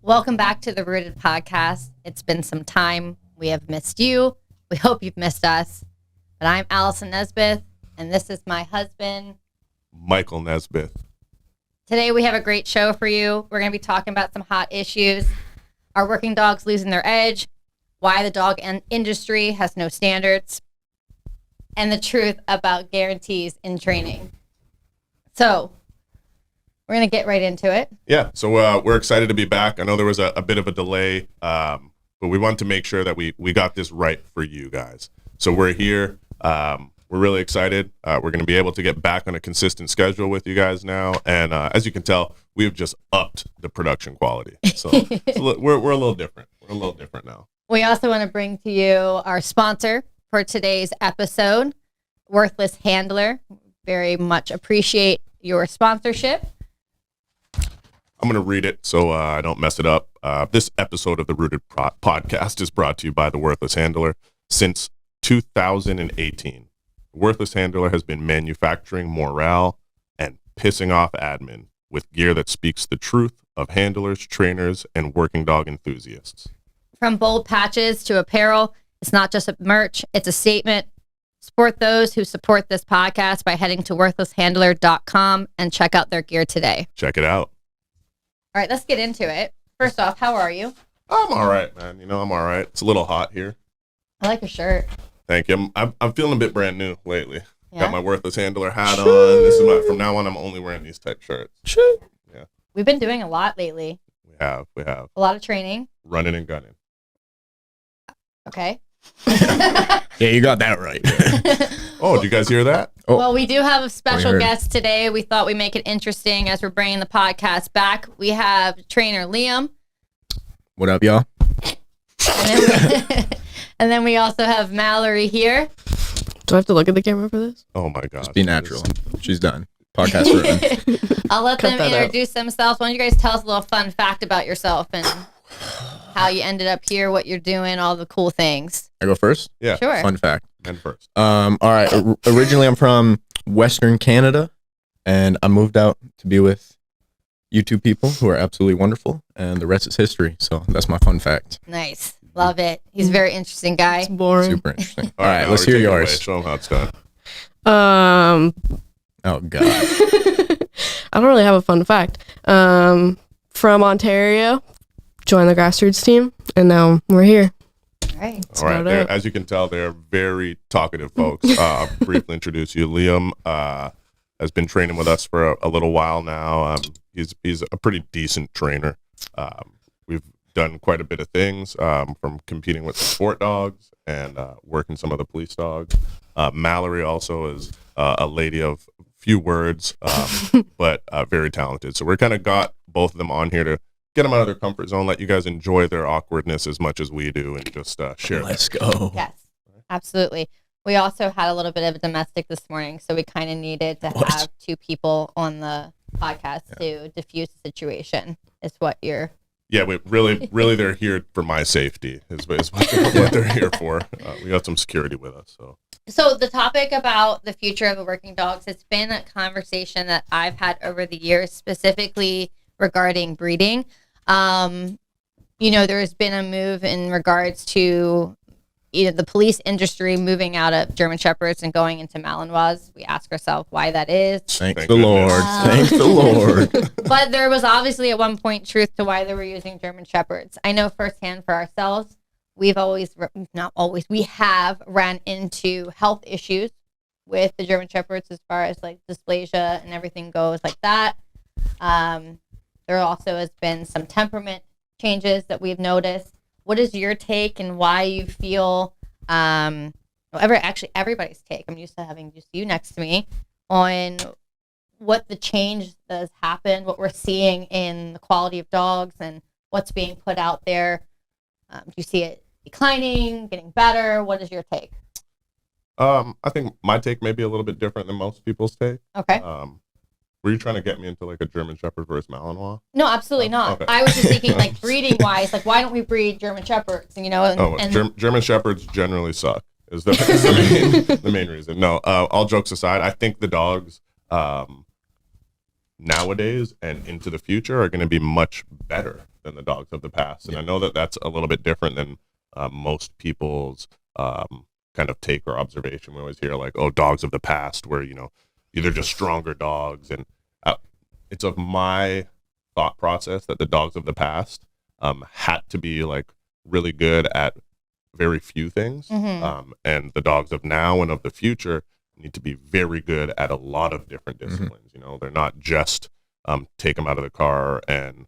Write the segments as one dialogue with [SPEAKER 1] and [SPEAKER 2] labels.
[SPEAKER 1] Welcome back to the Rooted Podcast. It's been some time. We have missed you. We hope you've missed us. But I'm Allison Nesbith, and this is my husband,
[SPEAKER 2] Michael Nesbith.
[SPEAKER 1] Today we have a great show for you. We're going to be talking about some hot issues. Are working dogs losing their edge? Why the dog industry has no standards? And the truth about guarantees in training. So we're going to get right into it.
[SPEAKER 2] Yeah, so we're excited to be back. I know there was a bit of a delay, but we wanted to make sure that we got this right for you guys. So we're here. We're really excited. We're going to be able to get back on a consistent schedule with you guys now. And as you can tell, we've just upped the production quality. So we're a little different. We're a little different now.
[SPEAKER 1] We also want to bring to you our sponsor for today's episode, Worthless Handler. Very much appreciate your sponsorship.
[SPEAKER 2] I'm going to read it so I don't mess it up. This episode of the Rooted Podcast is brought to you by the Worthless Handler. Since 2018, Worthless Handler has been manufacturing morale and pissing off admin with gear that speaks the truth of handlers, trainers, and working dog enthusiasts.
[SPEAKER 1] From bold patches to apparel, it's not just a merch, it's a statement. Support those who support this podcast by heading to worthlesshandler.com and check out their gear today.
[SPEAKER 2] Check it out.
[SPEAKER 1] All right, let's get into it. First off, how are you?
[SPEAKER 2] I'm all right, man. I'm all right. It's a little hot here.
[SPEAKER 1] I like your shirt.
[SPEAKER 2] Thank you. I'm feeling a bit brand new lately.
[SPEAKER 1] Yeah?
[SPEAKER 2] Got my Worthless Handler hat on. This is from now on, I'm only wearing these type shirts. Yeah.
[SPEAKER 1] We've been doing a lot lately.
[SPEAKER 2] We have.
[SPEAKER 1] A lot of training.
[SPEAKER 2] Running and gunning.
[SPEAKER 1] Okay.
[SPEAKER 3] Yeah, you got that right.
[SPEAKER 2] Oh, did you guys hear that?
[SPEAKER 3] Oh.
[SPEAKER 1] Well, we do have a special
[SPEAKER 3] heard.
[SPEAKER 1] guest today. We thought we'd make it interesting as we're bringing the podcast back. We have trainer Liam.
[SPEAKER 3] What up, y'all?
[SPEAKER 1] And then we also have Mallory here.
[SPEAKER 4] Do I have to look at the camera for this?
[SPEAKER 2] Oh my God.
[SPEAKER 3] Just be natural. She's done. Podcast ruined.
[SPEAKER 1] I'll let them
[SPEAKER 4] Cut that out.
[SPEAKER 1] introduce themselves. Why don't you guys tell us a little fun fact about yourself and how you ended up here, what you're doing, all the cool things.
[SPEAKER 3] I go first?
[SPEAKER 2] Yeah.
[SPEAKER 1] Sure.
[SPEAKER 3] Fun fact.
[SPEAKER 2] And first.
[SPEAKER 3] All right. Originally, I'm from Western Canada, and I moved out to be with you two people who are absolutely wonderful, and the rest is history. So that's my fun fact.
[SPEAKER 1] Nice. Love it. He's a very interesting guy.
[SPEAKER 4] It's boring.
[SPEAKER 3] Super interesting. All right,
[SPEAKER 2] Mallory,
[SPEAKER 3] let's hear
[SPEAKER 2] take it away.
[SPEAKER 3] yours.
[SPEAKER 2] Show them how it's done.
[SPEAKER 3] Oh, God.
[SPEAKER 4] I don't really have a fun fact. From Ontario, joined the Grassroots team, and now we're here.
[SPEAKER 1] All right.
[SPEAKER 2] All right.
[SPEAKER 4] about it.
[SPEAKER 2] As you can tell, they're very talkative folks. I'll briefly introduce you. Liam has been training with us for a little while now. He's a pretty decent trainer. We've done quite a bit of things, from competing with sport dogs and working some of the police dogs. Mallory also is a lady of few words, but very talented. So we're kind of got both of them on here to get them out of their comfort zone, let you guys enjoy their awkwardness as much as we do, and just share.
[SPEAKER 3] Let's go.
[SPEAKER 1] Yes, absolutely. We also had a little bit of a domestic this morning, so we kind of needed to have two people on the podcast to diffuse the situation. Is what you're...
[SPEAKER 2] Yeah, we really they're here for my safety is what they're here for. We got some security with us.
[SPEAKER 1] So the topic about the future of the working dogs, it's been a conversation that I've had over the years, specifically regarding breeding. There's been a move in regards to the police industry moving out of German Shepherds and going into Malinois. We ask ourselves why that is.
[SPEAKER 3] Thank the
[SPEAKER 2] goodness.
[SPEAKER 3] Lord. Thank the Lord.
[SPEAKER 1] But there was obviously at one point truth to why they were using German Shepherds. I know firsthand for ourselves, we have ran into health issues with the German Shepherds as far as like dysplasia and everything goes like that. There also has been some temperament changes that we've noticed. What is your take and why you feel, everybody's take, I'm used to having just you next to me, on what the change that has happened, what we're seeing in the quality of dogs and what's being put out there. Do you see it declining, getting better? What is your take?
[SPEAKER 2] I think my take may be a little bit different than most people's take.
[SPEAKER 1] Okay.
[SPEAKER 2] Were you trying to get me into like a German Shepherd versus Malinois?
[SPEAKER 1] No, absolutely not.
[SPEAKER 2] Okay.
[SPEAKER 1] I was just thinking like breeding wise, like why don't we breed German Shepherds?
[SPEAKER 2] German Shepherds generally suck. Is the the main reason. No, all jokes aside, I think the dogs nowadays and into the future are going to be much better than the dogs of the past. And I know that that's a little bit different than most people's kind of take or observation. We always hear like, oh, dogs of the past were, either just stronger dogs. And it's of my thought process that the dogs of the past had to be like really good at very few things. And the dogs of now and of the future need to be very good at a lot of different disciplines. They're not just take them out of the car and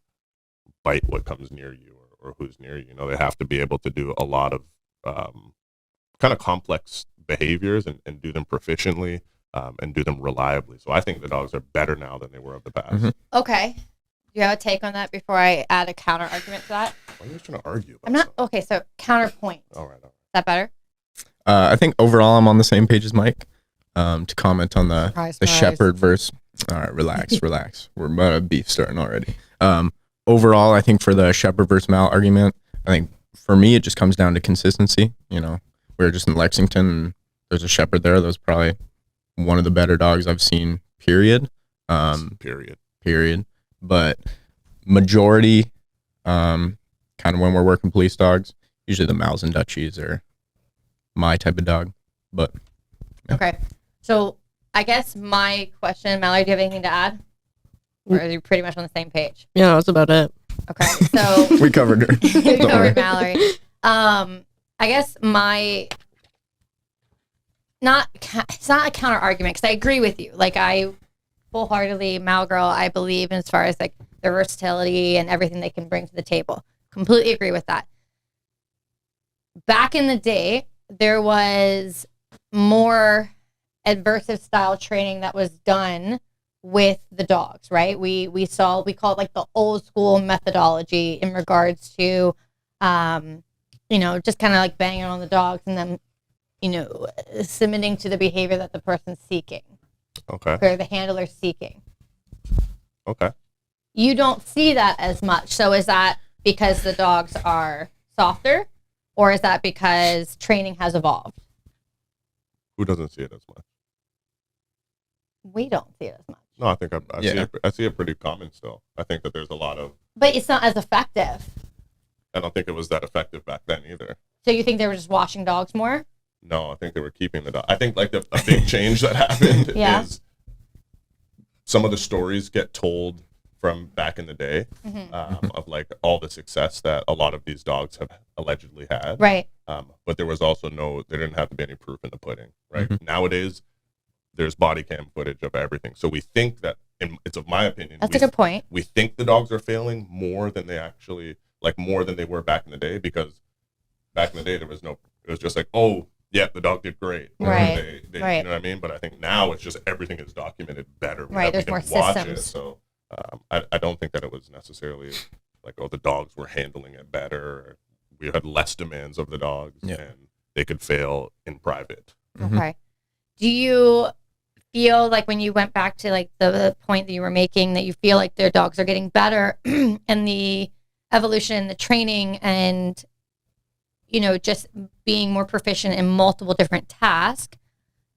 [SPEAKER 2] bite what comes near you or who's near you. They have to be able to do a lot of kind of complex behaviors and do them proficiently and do them reliably. So I think the dogs are better now than they were of the past.
[SPEAKER 1] Okay. Do you have a take on that before I add a counter argument to that?
[SPEAKER 2] Why are you trying to argue about
[SPEAKER 1] I'm not.
[SPEAKER 2] something?
[SPEAKER 1] Okay, so counterpoint.
[SPEAKER 2] All right.
[SPEAKER 1] Is that better?
[SPEAKER 3] I think overall I'm on the same page as Mike. To comment on the shepherd verse. All right, relax. We're about a beef starting already. Overall, I think for the shepherd versus Mal argument, I think for me it just comes down to consistency. We were just in Lexington, and there's a shepherd there that was probably one of the better dogs I've seen. Period. But majority, kind of when we're working police dogs, usually the Mals and Dutchies are my type of dog. But yeah.
[SPEAKER 1] Okay. So I guess my question, Mallory, do you have anything to add? Or are you pretty much on the same page?
[SPEAKER 4] Yeah, that's about it.
[SPEAKER 1] Okay. So
[SPEAKER 3] we covered her.
[SPEAKER 1] we covered Mallory. I guess it's not a counter argument because I agree with you. Like I wholeheartedly, Mal girl, I believe in as far as like their versatility and everything they can bring to the table. Completely agree with that. Back in the day, there was more adversive style training that was done with the dogs, right? We call it like the old school methodology in regards to, just kind of like banging on the dogs and then, submitting to the behavior that the person's seeking.
[SPEAKER 2] Okay.
[SPEAKER 1] Or the handler's seeking.
[SPEAKER 2] Okay.
[SPEAKER 1] You don't see that as much. So is that because the dogs are softer, or is that because training has evolved?
[SPEAKER 2] Who doesn't see it as much?
[SPEAKER 1] We don't see it as much.
[SPEAKER 2] No, I think I see it pretty common still. I think that there's a lot of...
[SPEAKER 1] But it's not as effective.
[SPEAKER 2] I don't think it was that effective back then either.
[SPEAKER 1] So you think they were just washing dogs more?
[SPEAKER 2] No, I think they were keeping the dog. I think like a big change that happened is some of the stories get told from back in the day of like all the success that a lot of these dogs have allegedly had.
[SPEAKER 1] Right.
[SPEAKER 2] But there was also there didn't have to be any proof in the pudding, right? Nowadays, there's body cam footage of everything. So we think that, and it's of my opinion.
[SPEAKER 1] That's a good point.
[SPEAKER 2] We think the dogs are failing more than they actually, more than they were back in the day, because back in the day, it was just like, oh, yeah, the dog did great.
[SPEAKER 1] Right.
[SPEAKER 2] Right. You know what I mean? But I think now it's just everything is documented better.
[SPEAKER 1] Right. There's more systems.
[SPEAKER 2] So I don't think that it was necessarily like, oh, the dogs were handling it better. We had less demands of the dogs and they could fail in private.
[SPEAKER 1] Okay. Do you feel like when you went back to like the point that you were making that you feel like their dogs are getting better and the evolution, the training and, just being more proficient in multiple different tasks,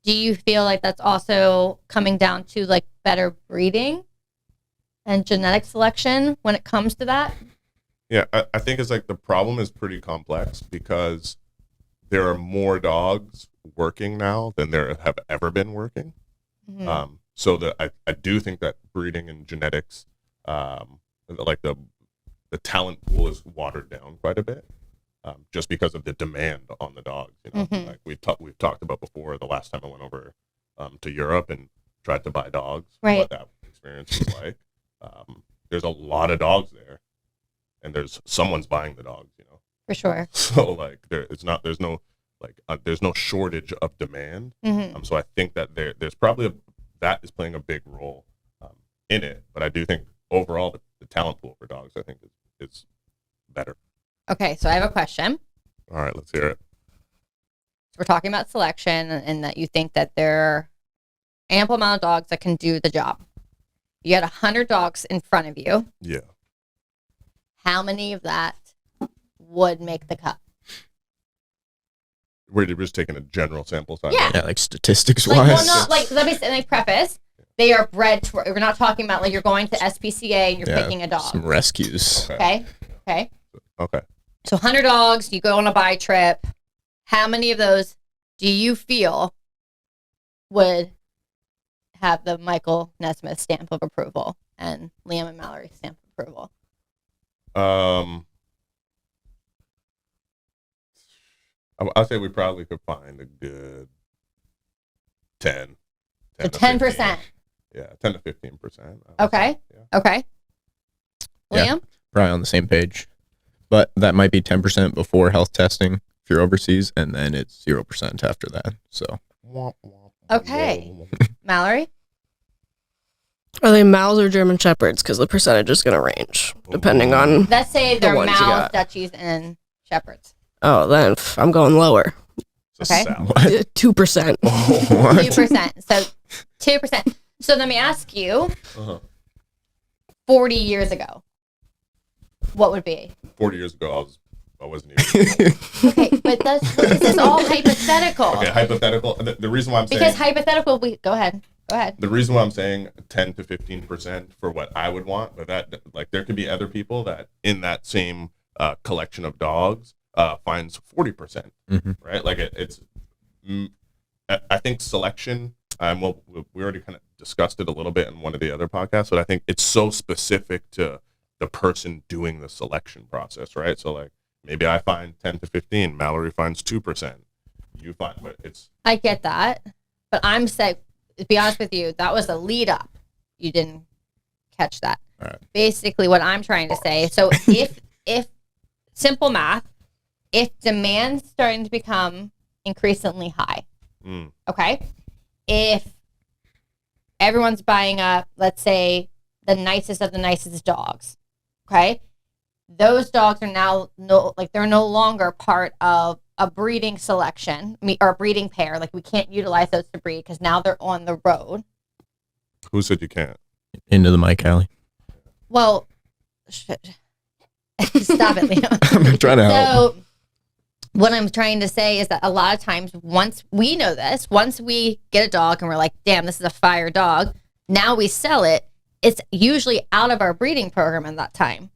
[SPEAKER 1] do you feel like that's also coming down to like better breeding and genetic selection when it comes to that?
[SPEAKER 2] Yeah, I think it's like the problem is pretty complex because there are more dogs working now than there have ever been working. So that I do think that breeding and genetics, like the talent pool is watered down quite a bit. Just because of the demand on the dogs, like we've talked about before. The last time I went over to Europe and tried to buy dogs, what that experience was like. There's a lot of dogs there, and someone's buying the dogs,
[SPEAKER 1] For sure.
[SPEAKER 2] So like there's no shortage of demand. So I think that there's probably that is playing a big role in it. But I do think overall the talent pool for dogs, I think, is better.
[SPEAKER 1] Okay, so I have a question.
[SPEAKER 2] All right, let's hear it.
[SPEAKER 1] We're talking about selection and that you think that there are ample amount of dogs that can do the job. You had 100 dogs in front of you.
[SPEAKER 2] Yeah.
[SPEAKER 1] How many of that would make the cut?
[SPEAKER 2] We're just taking a general sample size.
[SPEAKER 1] Yeah.
[SPEAKER 3] Yeah, like statistics
[SPEAKER 1] Like,
[SPEAKER 3] wise.
[SPEAKER 1] well, not like let me preface. They are bred to, we're not talking about like you're going to SPCA and you're picking a dog.
[SPEAKER 3] Some rescues.
[SPEAKER 1] Okay.
[SPEAKER 2] Okay.
[SPEAKER 1] So 100 dogs, you go on a buy trip. How many of those do you feel would have the Michael Nesmith stamp of approval and Liam and Mallory stamp of approval?
[SPEAKER 2] I'll say we probably could find a good 10.
[SPEAKER 1] So 10%.
[SPEAKER 2] Yeah, 10 to 15%.
[SPEAKER 1] Okay.
[SPEAKER 2] Yeah.
[SPEAKER 1] Okay.
[SPEAKER 3] Yeah.
[SPEAKER 1] Liam?
[SPEAKER 3] Probably on the same page. But that might be 10% before health testing if you're overseas, and then it's 0% after that. So.
[SPEAKER 1] Okay. Mallory?
[SPEAKER 4] Are they Mals or German Shepherds? Because the percentage is going to range depending on.
[SPEAKER 1] Let's say they're
[SPEAKER 4] ones you
[SPEAKER 1] Mals,
[SPEAKER 4] got.
[SPEAKER 1] Dutchies, and Shepherds.
[SPEAKER 4] Oh, then I'm going lower.
[SPEAKER 2] It's a
[SPEAKER 1] Okay.
[SPEAKER 2] salad.
[SPEAKER 3] What?
[SPEAKER 4] 2%.
[SPEAKER 3] What?
[SPEAKER 1] 2%. So 2%. So let me ask you,
[SPEAKER 2] Uh-huh.
[SPEAKER 1] 40 years ago, what would be?
[SPEAKER 2] 40 years ago, I wasn't even.
[SPEAKER 1] Okay, but this is all hypothetical.
[SPEAKER 2] Okay, hypothetical. The reason why I'm saying.
[SPEAKER 1] Because hypothetical, go ahead.
[SPEAKER 2] The reason why I'm saying 10 to 15% for what I would want, but that like there could be other people that in that same collection of dogs finds 40%, right? Like it's. I think selection. Well, we already kind of discussed it a little bit in one of the other podcasts, but I think it's so specific to the person doing the selection process, right? So like maybe I find 10 to 15, Mallory finds 2%, you find, but it's.
[SPEAKER 1] I get that, but I'm saying, to be honest with you, that was a lead up. You didn't catch that.
[SPEAKER 3] All right.
[SPEAKER 1] Basically, what I'm trying to say. So if simple math, if demand's starting to become increasingly high, okay, if everyone's buying up, let's say, the nicest of the nicest dogs, okay, those dogs are now they're no longer part of a breeding selection or a breeding pair. Like we can't utilize those to breed because now they're on the road.
[SPEAKER 2] Who said you can't?
[SPEAKER 3] Into the mic, Allie.
[SPEAKER 1] Well, stop it, Liam.
[SPEAKER 3] I'm trying to help.
[SPEAKER 1] So what I'm trying to say is that a lot of times once we know this, once we get a dog and we're like, damn, this is a fire dog, now we sell it, it's usually out of our breeding program at that time.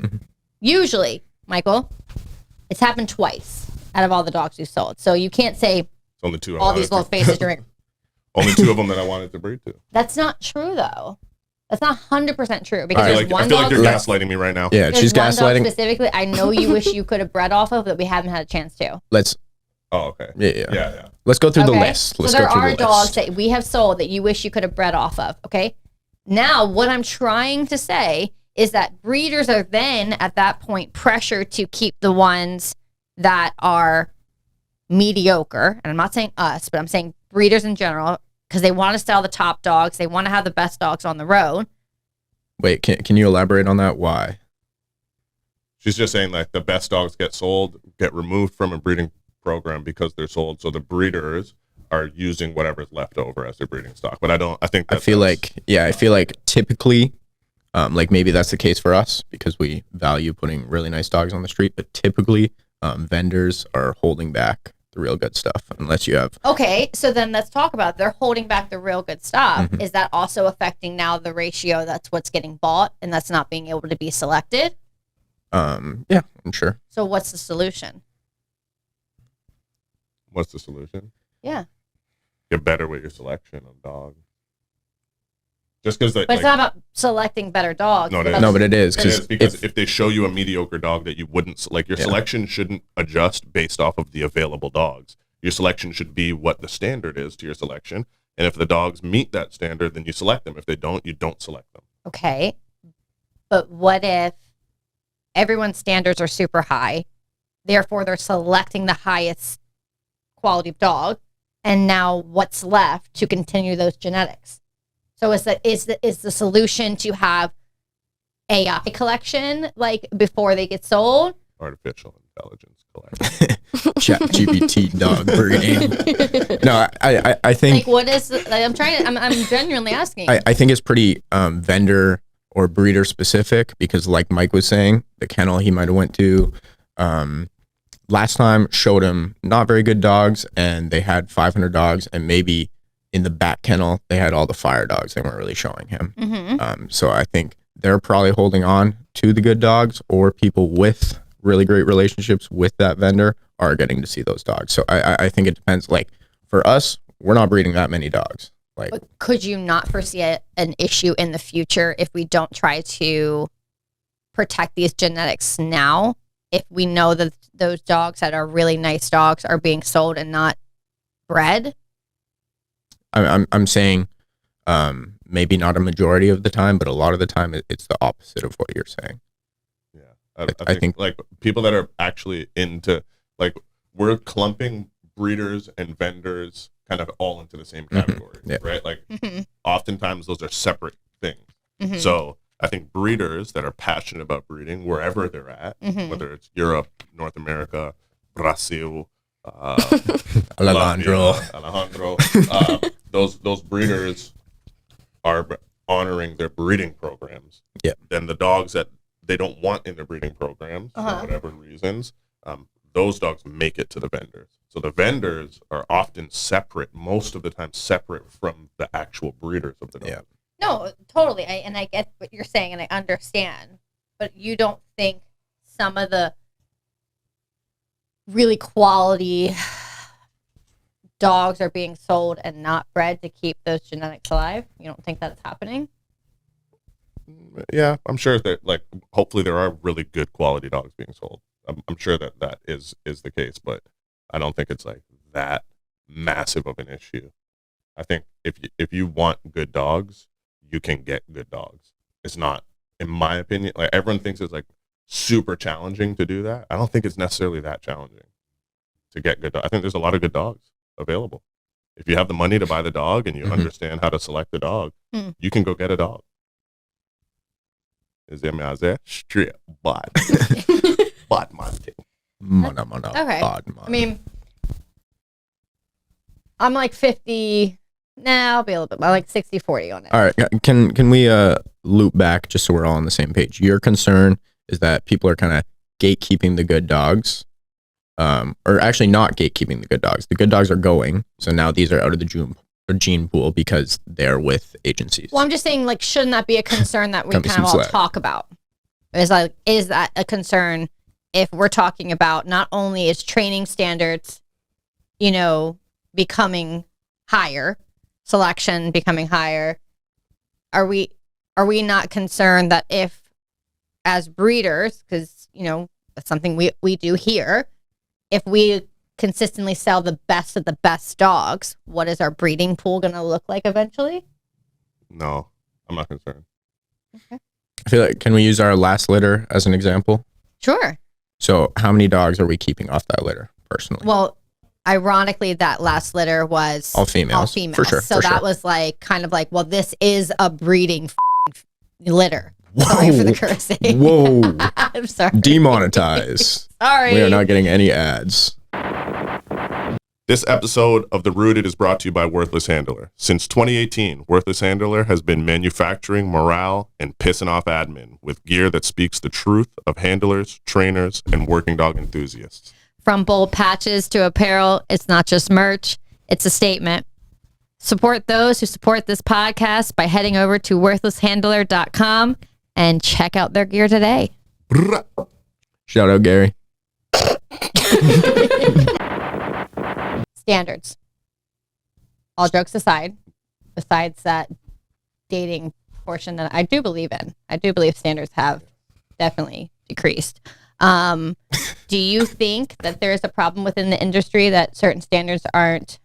[SPEAKER 1] Usually, Michael, it's happened twice out of all the dogs we sold. So you can't say
[SPEAKER 2] It's only two.
[SPEAKER 1] all these little faces during.
[SPEAKER 2] Only two of them that I wanted to breed to.
[SPEAKER 1] That's not true, though. That's not 100% true because
[SPEAKER 2] I feel
[SPEAKER 1] there's
[SPEAKER 2] like,
[SPEAKER 1] one
[SPEAKER 2] I feel
[SPEAKER 1] dog.
[SPEAKER 2] like you're gaslighting me right now.
[SPEAKER 3] Yeah,
[SPEAKER 1] There's
[SPEAKER 3] she's
[SPEAKER 1] one dog
[SPEAKER 3] gaslighting.
[SPEAKER 1] specifically. I know you wish you could have bred off of that we haven't had a chance to.
[SPEAKER 3] Let's.
[SPEAKER 2] Oh, okay.
[SPEAKER 3] Yeah. Let's go through the list. Let's
[SPEAKER 1] so there
[SPEAKER 3] go through
[SPEAKER 1] are
[SPEAKER 3] the
[SPEAKER 1] dogs
[SPEAKER 3] list.
[SPEAKER 1] that we have sold that you wish you could have bred off of. Okay. Now, what I'm trying to say is that breeders are then at that point pressured to keep the ones that are mediocre. And I'm not saying us, but I'm saying breeders in general, because they want to sell the top dogs. They want to have the best dogs on the road.
[SPEAKER 3] Wait, can you elaborate on that? Why?
[SPEAKER 2] She's just saying like the best dogs get sold, get removed from a breeding program because they're sold. So the breeders are using whatever's left over as their breeding stock. But I think
[SPEAKER 3] I feel like typically, like maybe that's the case for us because we value putting really nice dogs on the street, but typically vendors are holding back the real good stuff unless you have.
[SPEAKER 1] Okay, so then let's talk about they're holding back the real good stuff. Is that also affecting now the ratio that's what's getting bought and that's not being able to be selected?
[SPEAKER 3] Yeah, I'm sure.
[SPEAKER 1] So what's the solution?
[SPEAKER 2] What's the solution?
[SPEAKER 1] Yeah.
[SPEAKER 2] Get better with your selection of dogs. Just because,
[SPEAKER 1] But it's not about selecting better dogs.
[SPEAKER 2] No,
[SPEAKER 1] it's
[SPEAKER 2] it
[SPEAKER 1] about
[SPEAKER 2] is.
[SPEAKER 3] No, but it is
[SPEAKER 2] It is because
[SPEAKER 3] if
[SPEAKER 2] if they show you a mediocre dog that you wouldn't like, your selection shouldn't adjust based off of the available dogs. Your selection should be what the standard is to your selection, and if the dogs meet that standard, then you select them. If they don't, you don't select them.
[SPEAKER 1] Okay. But what if everyone's standards are super high, therefore they're selecting the highest quality of dog, and now what's left to continue those genetics? So is the solution to have AI collection like before they get sold?
[SPEAKER 2] Artificial intelligence collection.
[SPEAKER 3] Chat GPT dog breeding. No, I think
[SPEAKER 1] Like what is I'm genuinely asking.
[SPEAKER 3] I think it's pretty vendor or breeder specific because like Mike was saying, the kennel he might have went to last time showed him not very good dogs and they had 500 dogs and maybe in the back kennel, they had all the fire dogs. They weren't really showing him.
[SPEAKER 1] Mm-hmm.
[SPEAKER 3] So I think they're probably holding on to the good dogs, or people with really great relationships with that vendor are getting to see those dogs. So I think it depends. Like for us, we're not breeding that many dogs. Like,
[SPEAKER 1] But could you not foresee an issue in the future if we don't try to protect these genetics now? If we know that those dogs that are really nice dogs are being sold and not bred?
[SPEAKER 3] I'm saying maybe not a majority of the time, but a lot of the time it's the opposite of what you're saying.
[SPEAKER 2] Yeah, I think like people that are actually into, like, we're clumping breeders and vendors kind of all into the same category, right? Like oftentimes those are separate things. So I think breeders that are passionate about breeding wherever they're at, whether it's Europe, North America, Brazil,
[SPEAKER 3] Alejandro,
[SPEAKER 2] those breeders are honoring their breeding programs.
[SPEAKER 3] Yeah.
[SPEAKER 2] Then the dogs that they don't want in their breeding programs for whatever reasons, those dogs make it to the vendors. So the vendors are often separate, most of the time separate from the actual breeders of the dogs.
[SPEAKER 3] Yeah.
[SPEAKER 1] No, totally. I get what you're saying and I understand. But you don't think some of the really quality dogs are being sold and not bred to keep those genetics alive? You don't think that's happening?
[SPEAKER 2] Yeah, I'm sure that, like, hopefully there are really good quality dogs being sold. I'm sure that is the case, but I don't think it's like that massive of an issue. I think if you want good dogs, you can get good dogs. It's not, in my opinion, like everyone thinks it's like super challenging to do that. I don't think it's necessarily that challenging to get good dogs. I think there's a lot of good dogs available. If you have the money to buy the dog and you understand how to select the dog, you can go get a dog. Is there straight bad man thing?
[SPEAKER 1] Okay. I mean, I'm like 50. Nah, I'll be a little bit. I'm like 60-40 on it.
[SPEAKER 3] All right. Can we loop back just so we're all on the same page? Your concern is that people are kind of gatekeeping the good dogs, or actually not gatekeeping the good dogs. The good dogs are going, so now these are out of the gene pool because they're with agencies.
[SPEAKER 1] Well, I'm just saying, like, shouldn't that be a concern that we kind of all talk about? Is that a concern if we're talking about not only is training standards, becoming higher, selection becoming higher, are we not concerned that if, as breeders, because that's something we do here, if we consistently sell the best of the best dogs, what is our breeding pool going to look like eventually?
[SPEAKER 2] No, I'm not concerned.
[SPEAKER 1] Okay.
[SPEAKER 3] I feel like, can we use our last litter as an example?
[SPEAKER 1] Sure.
[SPEAKER 3] So how many dogs are we keeping off that litter personally?
[SPEAKER 1] Well, ironically, that last litter was
[SPEAKER 3] all females. For sure.
[SPEAKER 1] So that was like kind of like, well, this is a breeding litter.
[SPEAKER 3] Whoa.
[SPEAKER 1] Sorry for the cursing.
[SPEAKER 3] Whoa.
[SPEAKER 1] I'm sorry.
[SPEAKER 3] Demonetize.
[SPEAKER 1] Sorry.
[SPEAKER 3] We are not getting any ads.
[SPEAKER 2] This episode of The Rooted is brought to you by Worthless Handler. Since 2018, Worthless Handler has been manufacturing morale and pissing off admin with gear that speaks the truth of handlers, trainers, and working dog enthusiasts.
[SPEAKER 1] From bold patches to apparel, it's not just merch, it's a statement. Support those who support this podcast by heading over to worthlesshandler.com and check out their gear today.
[SPEAKER 3] Shout out, Gary.
[SPEAKER 1] Standards. All jokes aside, besides that dating portion that I do believe in, I do believe standards have definitely decreased. Do you think that there is a problem within the industry that certain standards aren't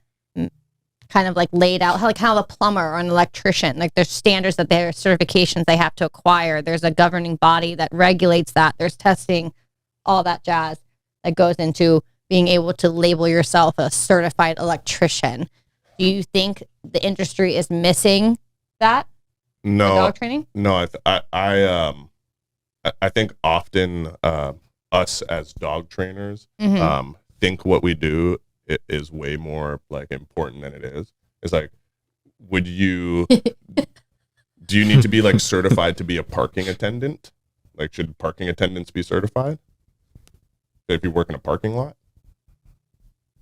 [SPEAKER 1] kind of like laid out, like how a plumber or an electrician, like there's standards that there are certifications they have to acquire. There's a governing body that regulates that. There's testing, all that jazz that goes into being able to label yourself a certified electrician. Do you think the industry is missing that?
[SPEAKER 2] No,
[SPEAKER 1] dog training?
[SPEAKER 2] No, I think often us as dog trainers think what we do is way more like important than it is. It's like, do you need to be like certified to be a parking attendant? Like, should parking attendants be certified if you work in a parking lot?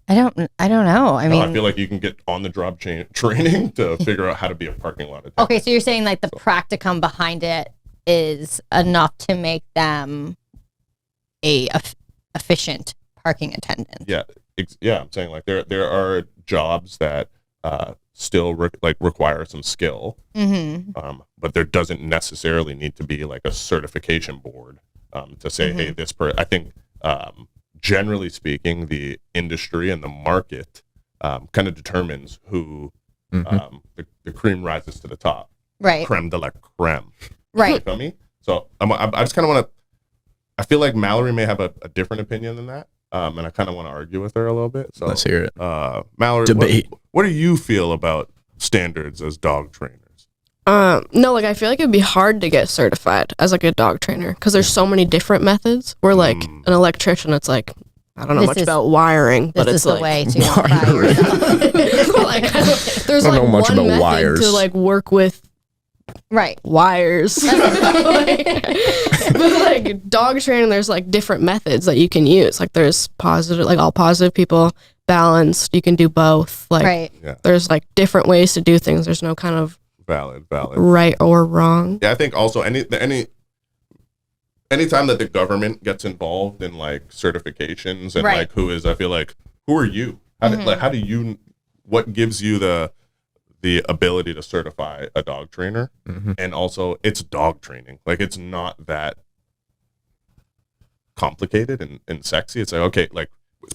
[SPEAKER 1] I don't know. I
[SPEAKER 2] No,
[SPEAKER 1] mean,
[SPEAKER 2] I feel like you can get on the job training to figure out how to be a parking lot attendant.
[SPEAKER 1] okay, so you're saying like the practicum behind it is enough to make them a efficient parking attendant.
[SPEAKER 2] Yeah, I'm saying like there are jobs that still require some skill, but there doesn't necessarily need to be like a certification board to say, hey, this I think generally speaking, the industry and the market kind of determines who the cream rises to the top,
[SPEAKER 1] Right.
[SPEAKER 2] Creme de la creme,
[SPEAKER 1] Right.
[SPEAKER 2] You feel me? So I just kind of want to. I feel like Mallory may have a different opinion than that. And I kind of want to argue with her a little bit. So
[SPEAKER 3] let's hear it.
[SPEAKER 2] Mallory,
[SPEAKER 3] Debate.
[SPEAKER 2] What do you feel about standards as dog trainers?
[SPEAKER 4] No, like I feel like it'd be hard to get certified as like a dog trainer because there's so many different methods. Where like an electrician, it's like I don't know much about wiring, but
[SPEAKER 1] this
[SPEAKER 4] it's
[SPEAKER 1] is
[SPEAKER 4] like
[SPEAKER 1] the way to apply yourself.
[SPEAKER 4] like, there's
[SPEAKER 3] I don't
[SPEAKER 4] like
[SPEAKER 3] know much
[SPEAKER 4] one
[SPEAKER 3] about
[SPEAKER 4] method
[SPEAKER 3] wires.
[SPEAKER 4] to like work with
[SPEAKER 1] Right.
[SPEAKER 4] wires. But like dog training, there's like different methods that you can use. Like there's positive, like all positive people, balanced. You can do both. Like
[SPEAKER 1] Right.
[SPEAKER 4] there's like different ways to do things. There's no kind of
[SPEAKER 2] Valid.
[SPEAKER 4] right or wrong.
[SPEAKER 2] Yeah, I think also anytime that the government gets involved in like certifications and
[SPEAKER 1] Right.
[SPEAKER 2] like I feel like who are you? How do you? What gives you the ability to certify a dog trainer? And also, it's dog training. Like it's not that complicated and sexy. It's like okay, like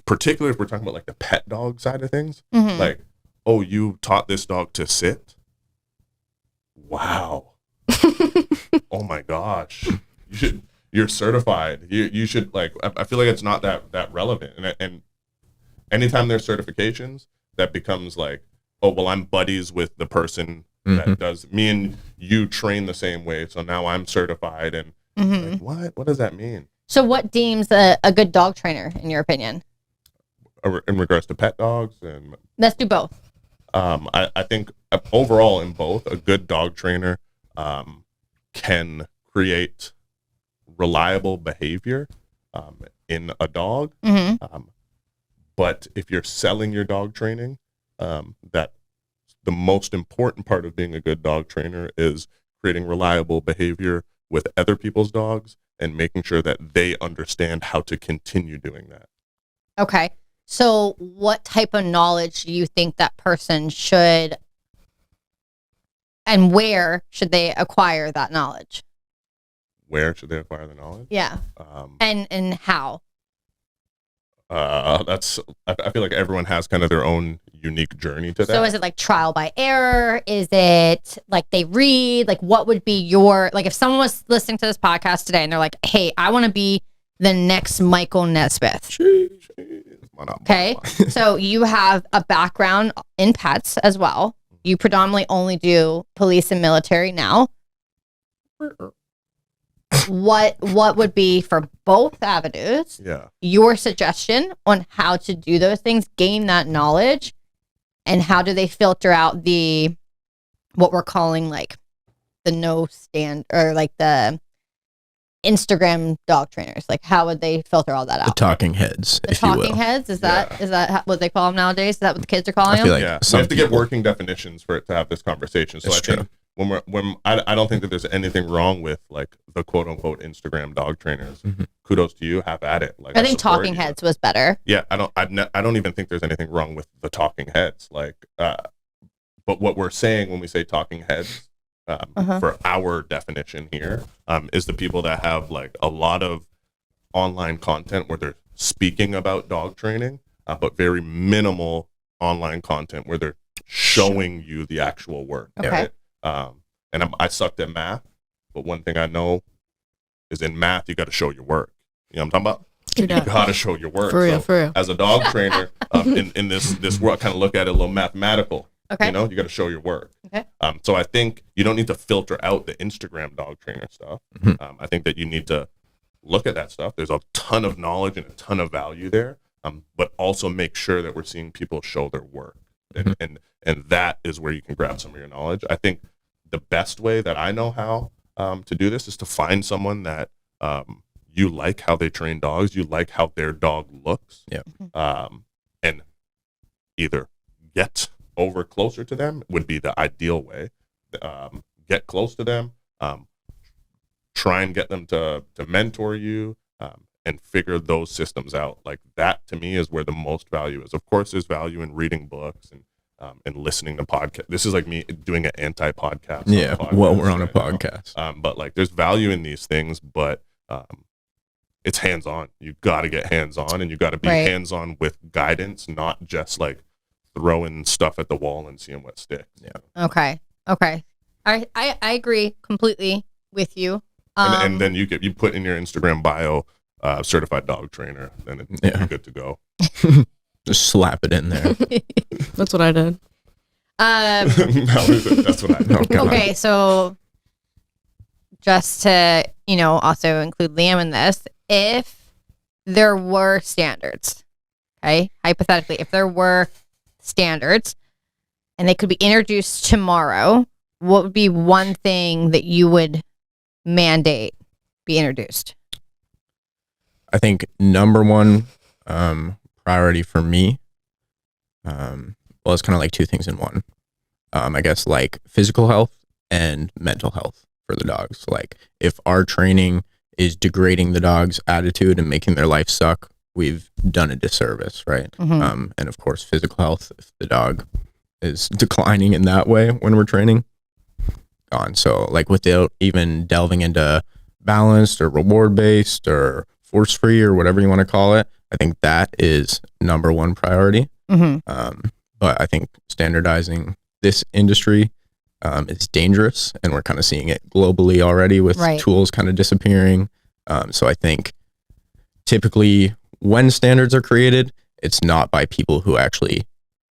[SPEAKER 2] particularly if we're talking about like the pet dog side of things, like oh, you taught this dog to sit. Wow. Oh my gosh. You're certified. You should like I feel like it's not that relevant. And anytime there's certifications, that becomes like, oh well, I'm buddies with the person that does me and you train the same way. So now I'm certified and like, what does that mean?
[SPEAKER 1] So what deems a good dog trainer in your opinion?
[SPEAKER 2] In regards to pet dogs and
[SPEAKER 1] Let's do both.
[SPEAKER 2] I think overall in both, a good dog trainer can create reliable behavior in a dog. But if you're selling your dog training, that the most important part of being a good dog trainer is creating reliable behavior with other people's dogs and making sure that they understand how to continue doing that.
[SPEAKER 1] Okay. So what type of knowledge do you think that person should, and where should they acquire that knowledge?
[SPEAKER 2] Where should they acquire the knowledge?
[SPEAKER 1] Yeah. And how?
[SPEAKER 2] I feel like everyone has kind of their own unique journey to that.
[SPEAKER 1] So is it like trial by error? Is it like they read? Like what would be your, like if someone was listening to this podcast today and they're like, hey, I want to be the next Michael Nesmith. Okay. So you have a background in pets as well. You predominantly only do police and military now. What would be for both avenues?
[SPEAKER 2] Yeah.
[SPEAKER 1] Your suggestion on how to do those things, gain that knowledge, and how do they filter out the what we're calling like the no stand or like the Instagram dog trainers? Like how would they filter all that out?
[SPEAKER 3] The talking heads,
[SPEAKER 1] The
[SPEAKER 3] if you will.
[SPEAKER 1] talking heads, is that what they call them nowadays? Is that what the kids are calling
[SPEAKER 3] I feel
[SPEAKER 1] them?
[SPEAKER 3] like
[SPEAKER 2] Yeah, we
[SPEAKER 3] some
[SPEAKER 2] have to get
[SPEAKER 3] people-
[SPEAKER 2] working definitions for it to have this conversation. So
[SPEAKER 3] It's
[SPEAKER 2] I
[SPEAKER 3] true.
[SPEAKER 2] think I don't think that there's anything wrong with like the quote unquote Instagram dog trainers. Kudos to you, have at it. Like
[SPEAKER 1] I think
[SPEAKER 2] support
[SPEAKER 1] talking
[SPEAKER 2] you.
[SPEAKER 1] heads was better.
[SPEAKER 2] Yeah, I don't even think there's anything wrong with the talking heads. Like, but what we're saying when we say talking heads, for our definition here, is the people that have like a lot of online content where they're speaking about dog training, but very minimal online content where they're showing you the actual work.
[SPEAKER 1] Okay.
[SPEAKER 2] Right? And I sucked at math, but one thing I know is in math you got to show your work. You know what I'm talking about? You got to show your work.
[SPEAKER 4] For real,
[SPEAKER 2] So
[SPEAKER 4] for real.
[SPEAKER 2] as a dog trainer, in this world, I kind of look at it a little mathematical.
[SPEAKER 1] Okay.
[SPEAKER 2] You know, you got to show your work.
[SPEAKER 1] Okay.
[SPEAKER 2] So I think you don't need to filter out the Instagram dog trainer stuff. I think that you need to look at that stuff. There's a ton of knowledge and a ton of value there. But also make sure that we're seeing people show their work, and that is where you can grab some of your knowledge. I think the best way that I know how to do this is to find someone that you like how they train dogs, you like how their dog looks,
[SPEAKER 3] Yeah.
[SPEAKER 2] and either get over closer to them would be the ideal way. Get close to them, try and get them to mentor you, and figure those systems out. Like that to me is where the most value is. Of course, there's value in reading books and listening to podcasts. This is like me doing an anti-podcast.
[SPEAKER 3] Yeah, well, we're on a podcast.
[SPEAKER 2] But like there's value in these things, but it's hands-on. You got to get hands-on, and you got to be hands-on with guidance, not just like throwing stuff at the wall and seeing what sticks.
[SPEAKER 3] Yeah.
[SPEAKER 1] Okay. I agree completely with you.
[SPEAKER 2] And then you put in your Instagram bio, certified dog trainer, then you're good to go.
[SPEAKER 3] Just slap it in there.
[SPEAKER 4] That's what I did.
[SPEAKER 2] That's what I did.
[SPEAKER 1] Okay, so just to, also include Liam in this, if there were standards, okay, hypothetically, if there were standards and they could be introduced tomorrow, what would be one thing that you would mandate be introduced?
[SPEAKER 3] I think number one priority for me, it's kind of like two things in one. I guess like physical health and mental health for the dogs. Like if our training is degrading the dog's attitude and making their life suck, we've done a disservice, right?
[SPEAKER 1] Mm-hmm.
[SPEAKER 3] And of course, physical health, if the dog is declining in that way when we're training, gone. So like without even delving into balanced or reward based or force free or whatever you want to call it, I think that is number one priority.
[SPEAKER 1] Mm-hmm.
[SPEAKER 3] But I think standardizing this industry is dangerous, and we're kind of seeing it globally already with tools kind of disappearing. So I think typically when standards are created, it's not by people who actually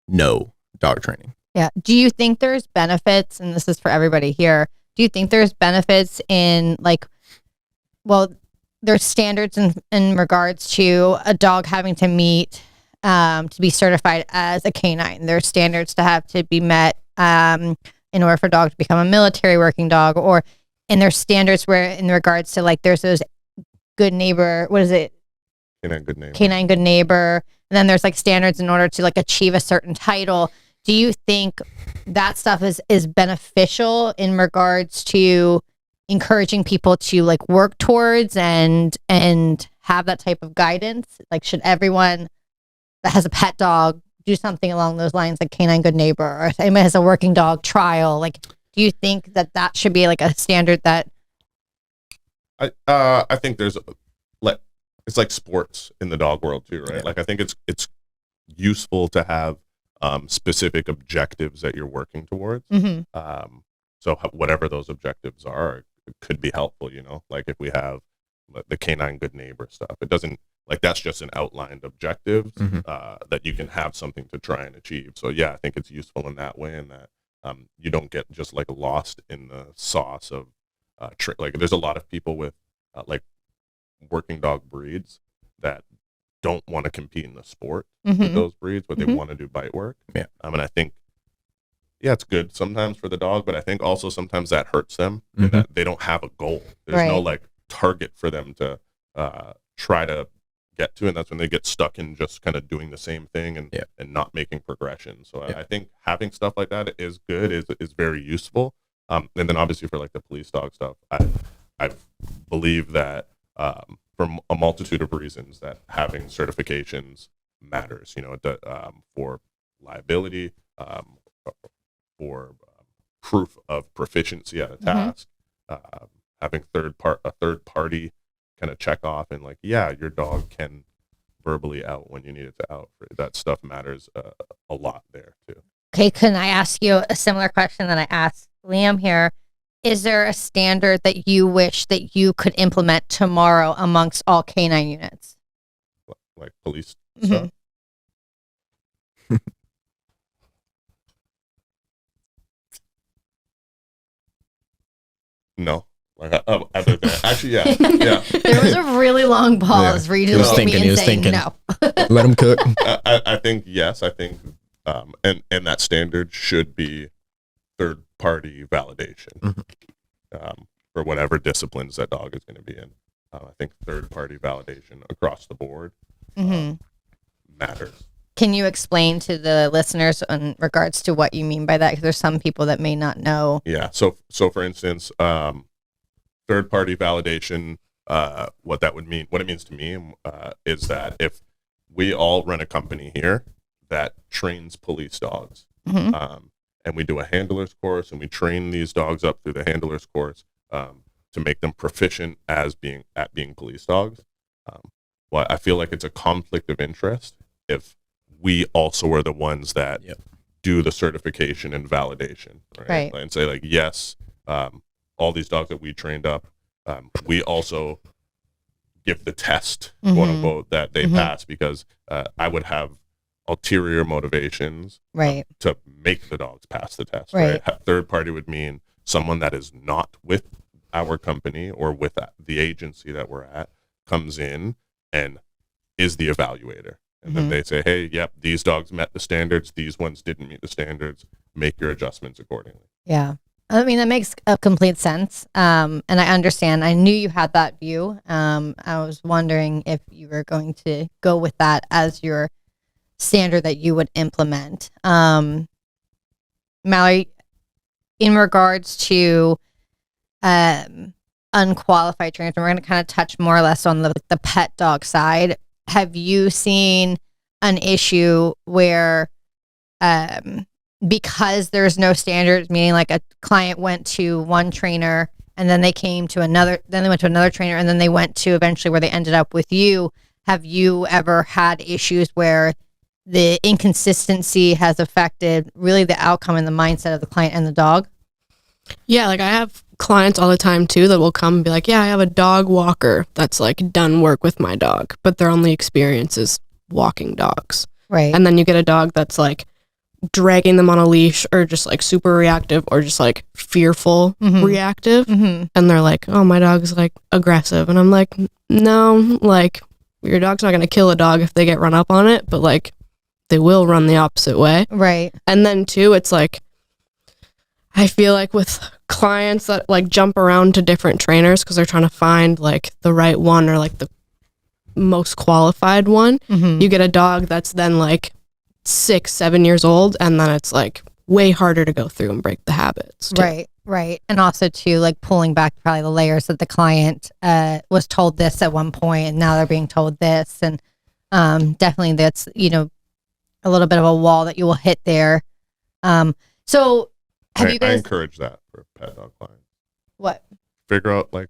[SPEAKER 3] know dog training.
[SPEAKER 1] Yeah. Do you think there's benefits, and this is for everybody here, do you think there's benefits in there's standards in regards to a dog having to meet to be certified as a canine? There's standards to have to be met in order for a dog to become a military working dog, and there's standards where in regards to like there's those good neighbor, what is it? Canine good neighbor. And then there's like standards in order to like achieve a certain title. Do you think that stuff is beneficial in regards to encouraging people to like work towards and have that type of guidance? Like, should everyone that has a pet dog do something along those lines, like Canine Good Neighbor, or if anyone has a working dog trial? Like, do you think that should be like a standard that?
[SPEAKER 2] I think there's it's like sports in the dog world too, right? Yeah. Like I think it's useful to have specific objectives that you're working towards.
[SPEAKER 1] Mm-hmm.
[SPEAKER 2] So whatever those objectives are, it could be helpful, like if we have the Canine Good Neighbor stuff, it doesn't like that's just an outlined objective that you can have something to try and achieve. So yeah, I think it's useful in that way, and that you don't get just like lost in the sauce of like there's a lot of people with like working dog breeds that don't want to compete in the sport with those breeds, but they want to do bite work.
[SPEAKER 3] Yeah.
[SPEAKER 2] And I think, it's good sometimes for the dog, but I think also sometimes that hurts them in that they don't have a goal. There's no like target for them to try to get to, and that's when they get stuck in just kind of doing the same thing and not making progression. So I think having stuff like that is good, is very useful. And then obviously for like the police dog stuff, I believe that for a multitude of reasons that having certifications matters, for liability, for proof of proficiency at a task, having a third party kind of check off and like, your dog can verbally out when you need it to out. That stuff matters a lot there too.
[SPEAKER 1] Okay, can I ask you a similar question that I asked Liam here? Is there a standard that you wish that you could implement tomorrow amongst all canine units?
[SPEAKER 2] Like police stuff? No. Like other than actually, yeah.
[SPEAKER 1] There was a really long pause for you to look at me and say no.
[SPEAKER 3] Let him cook.
[SPEAKER 2] I think yes. I think and that standard should be third party validation for whatever disciplines that dog is going to be in. I think third party validation across the board matters.
[SPEAKER 1] Can you explain to the listeners in regards to what you mean by that? Because there's some people that may not know.
[SPEAKER 2] Yeah. So for instance, third party validation, what that would mean, what it means to me, is that if we all run a company here that trains police dogs, and we do a handler's course, and we train these dogs up through the handler's course to make them proficient at being police dogs. Well, I feel like it's a conflict of interest if we also are the ones that do the certification and validation, right? And say like, yes, all these dogs that we trained up, we also give the test, quote unquote, that they pass, because I would have ulterior motivations to make the dogs pass the test. Right. Third party would mean someone that is not with our company or with the agency that we're at comes in and is the evaluator. And then they say, hey, yep, these dogs met the standards. These ones didn't meet the standards. Make your adjustments accordingly.
[SPEAKER 1] Yeah. I mean, that makes complete sense. And I understand. I knew you had that view. I was wondering if you were going to go with that as your standard that you would implement. Mallory, in regards to unqualified trainers, and we're going to kind of touch more or less on the pet dog side. Have you seen an issue where because there's no standards, meaning like a client went to one trainer and then they came to another, then they went to another trainer, and then they went to eventually where they ended up with you? Have you ever had issues where the inconsistency has affected really the outcome and the mindset of the client and the dog?
[SPEAKER 4] Yeah, like I have clients all the time too that will come and be like, yeah, I have a dog walker that's like done work with my dog, but their only experience is walking dogs.
[SPEAKER 1] Right.
[SPEAKER 4] And then you get a dog that's like dragging them on a leash, or just like super reactive, or just like fearful reactive. And they're like, oh, my dog's like aggressive. And I'm like, no, like your dog's not going to kill a dog if they get run up on it, but like they will run the opposite way.
[SPEAKER 1] Right.
[SPEAKER 4] And then too, it's like, I feel like with clients that like jump around to different trainers because they're trying to find like the right one or like the most qualified one, you get a dog that's then like 6-7 years old, and then it's like way harder to go through and break the habits too.
[SPEAKER 1] Right. And also too, like pulling back probably the layers that the client was told this at one point and now they're being told this, and definitely that's, you know, a little bit of a wall that you will hit there. So have you guys...
[SPEAKER 2] I encourage that for pet dog clients.
[SPEAKER 1] What?
[SPEAKER 2] Figure out, like,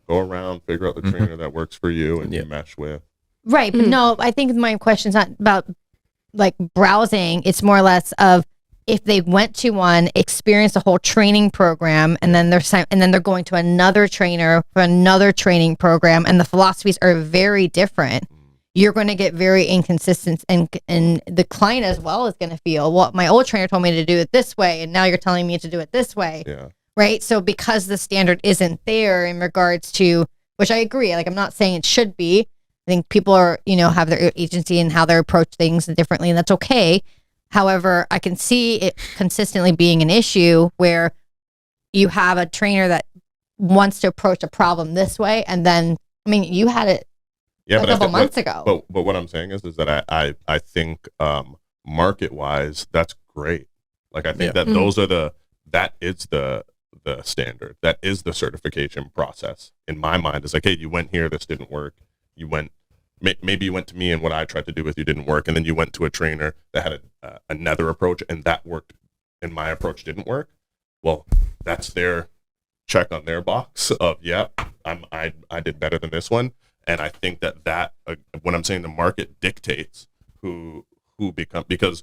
[SPEAKER 2] go around, figure out the trainer that works for you and you mesh with.
[SPEAKER 1] Right. But no, I think my question's not about like browsing. It's more or less of if they went to one, experienced a whole training program, and then they're going to another trainer for another training program, and the philosophies are very different. You're going to get very inconsistent, and the client as well is going to feel, well, my old trainer told me to do it this way, and now you're telling me to do it this way.
[SPEAKER 2] Yeah.
[SPEAKER 1] Right. So because the standard isn't there in regards to, which I agree, like I'm not saying it should be. I think people are, you know, have their agency and how they approach things differently, and that's okay. However, I can see it consistently being an issue where you have a trainer that wants to approach a problem this way, and then, I mean, you had it a couple months ago.
[SPEAKER 2] But what I'm saying is that I think market wise, that's great. Like I think that those are that is the standard. That is the certification process. In my mind, it's like, hey, you went here, this didn't work. You went, maybe you went to me and what I tried to do with you didn't work, and then you went to a trainer that had another approach and that worked, and my approach didn't work. Well, that's their check on their box of, yeah, I did better than this one. And I think that when I'm saying the market dictates who become, because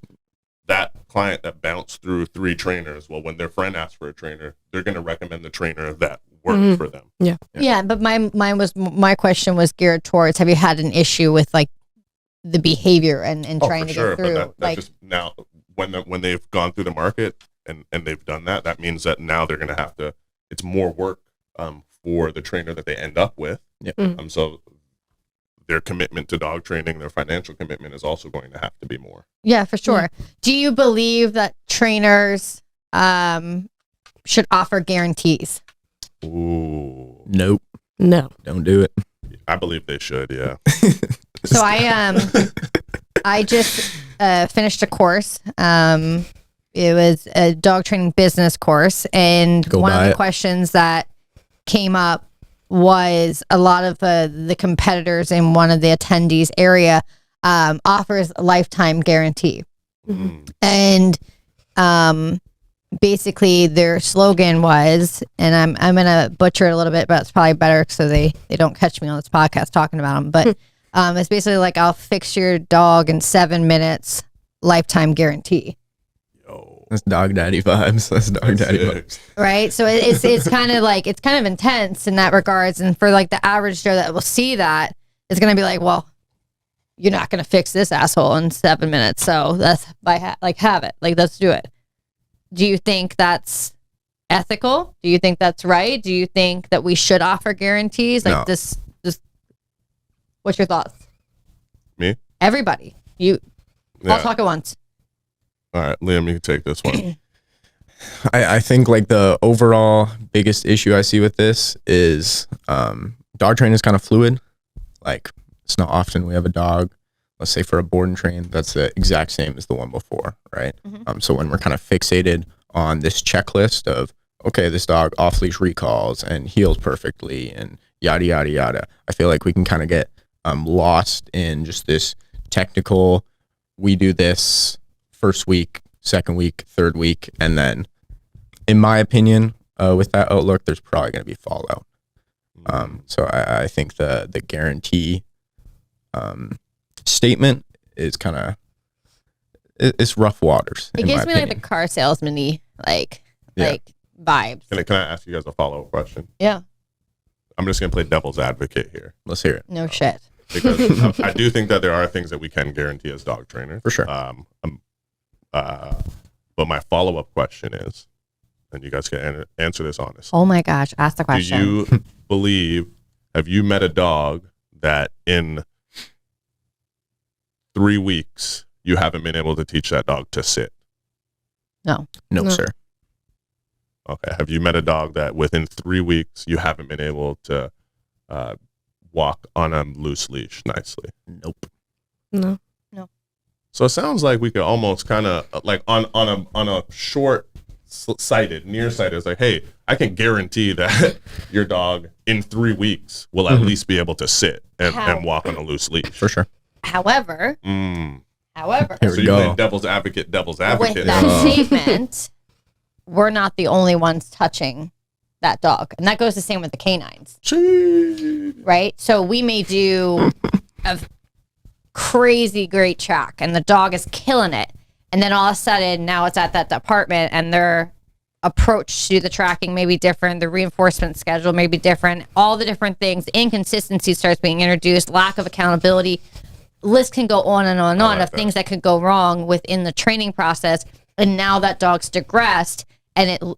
[SPEAKER 2] that client that bounced through 3 trainers, well, when their friend asks for a trainer, they're going to recommend the trainer that worked for them.
[SPEAKER 1] Yeah. But my question was geared towards, have you had an issue with like the behavior and trying to get through?
[SPEAKER 2] But that's just now when they've gone through the market and they've done that means that now they're going to have to, it's more work for the trainer that they end up with. So their commitment to dog training, their financial commitment is also going to have to be more.
[SPEAKER 1] Yeah, for sure. Do you believe that trainers should offer guarantees?
[SPEAKER 2] Ooh.
[SPEAKER 3] Nope.
[SPEAKER 4] No.
[SPEAKER 3] Don't do it.
[SPEAKER 2] I believe they should, yeah.
[SPEAKER 1] So I I just finished a course. It was a dog training business course, and one of the questions that came up was a lot of the competitors in one of the attendees area offers a lifetime guarantee. And basically their slogan was, and I'm gonna butcher it a little bit, but it's probably better so they don't catch me on this podcast talking about them. But it's basically like, I'll fix your dog in 7 minutes, lifetime guarantee.
[SPEAKER 3] That's dog daddy vibes. That's dog daddy vibes.
[SPEAKER 1] Right. So it's kind of like, it's kind of intense in that regards. And for like the average Joe that will see that, it's going to be like, well, you're not going to fix this asshole in 7 minutes. So that's have it. Like, let's do it. Do you think that's ethical? Do you think that's right? Do you think that we should offer guarantees like this? What's your thoughts?
[SPEAKER 2] Me?
[SPEAKER 1] Everybody. I'll talk at once.
[SPEAKER 2] All right, Liam, you can take this one.
[SPEAKER 3] I think like the overall biggest issue I see with this is dog training is kind of fluid. Like, it's not often we have a dog, let's say for a board and train, that's the exact same as the one before, right? So when we're kind of fixated on this checklist of, okay, this dog off leash recalls and heals perfectly and yada yada yada, I feel like we can kind of get lost in just this technical, we do this first week, second week, third week, and then in my opinion, with that outlook, there's probably going to be fallout. So I think the guarantee statement is kind of, it's rough waters.
[SPEAKER 1] It gives me like the car salesman-y like vibes.
[SPEAKER 2] Can I ask you guys a follow-up question?
[SPEAKER 1] Yeah.
[SPEAKER 2] I'm just going to play devil's advocate here.
[SPEAKER 3] Let's hear it.
[SPEAKER 1] No shit.
[SPEAKER 2] Because I do think that there are things that we can guarantee as dog trainers.
[SPEAKER 3] For sure.
[SPEAKER 2] But my follow-up question is, and you guys can answer this honestly.
[SPEAKER 1] Oh my gosh, ask the question.
[SPEAKER 2] Do you believe, have you met a dog that in 3 weeks you haven't been able to teach that dog to sit?
[SPEAKER 1] No,
[SPEAKER 3] sir.
[SPEAKER 2] Okay. Have you met a dog that within 3 weeks you haven't been able to walk on a loose leash nicely?
[SPEAKER 3] Nope.
[SPEAKER 4] No.
[SPEAKER 2] So it sounds like we could almost kind of like on a short-sighted, nearsighted, it's like, hey, I can guarantee that your dog in 3 weeks will at least be able to sit and walk on a loose leash.
[SPEAKER 3] For sure.
[SPEAKER 1] However,
[SPEAKER 3] Here
[SPEAKER 2] so
[SPEAKER 3] we
[SPEAKER 2] you
[SPEAKER 3] go.
[SPEAKER 2] play devil's advocate.
[SPEAKER 1] with that statement, we're not the only ones touching that dog. And that goes the same with the canines. Right? So we may do a crazy great track and the dog is killing it. And then all of a sudden now it's at that department and their approach to the tracking may be different. The reinforcement schedule may be different. All the different things, inconsistency starts being introduced, lack of accountability. List can go on and on and on of things that could go wrong within the training process. And now that dog's digressed, and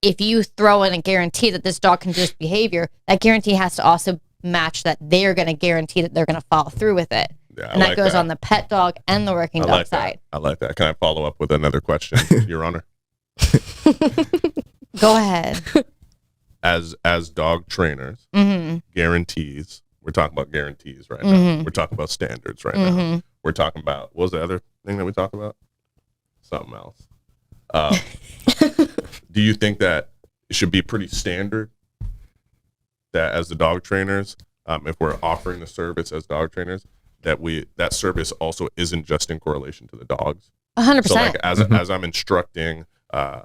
[SPEAKER 1] if you throw in a guarantee that this dog can do this behavior, that guarantee has to also match that they're going to guarantee that they're going to follow through with it.
[SPEAKER 2] Yeah,
[SPEAKER 1] and that goes on the pet dog and the working dog side.
[SPEAKER 2] I like that. Can I follow up with another question, Your Honor?
[SPEAKER 1] Go ahead.
[SPEAKER 2] As dog trainers, guarantees. We're talking about guarantees right now. We're talking about standards right now. We're talking about, what was the other thing that we talked about? Something else. Do you think that it should be pretty standard that as the dog trainers, if we're offering the service as dog trainers, that service also isn't just in correlation to the dogs?
[SPEAKER 1] 100%.
[SPEAKER 2] So like as I'm instructing a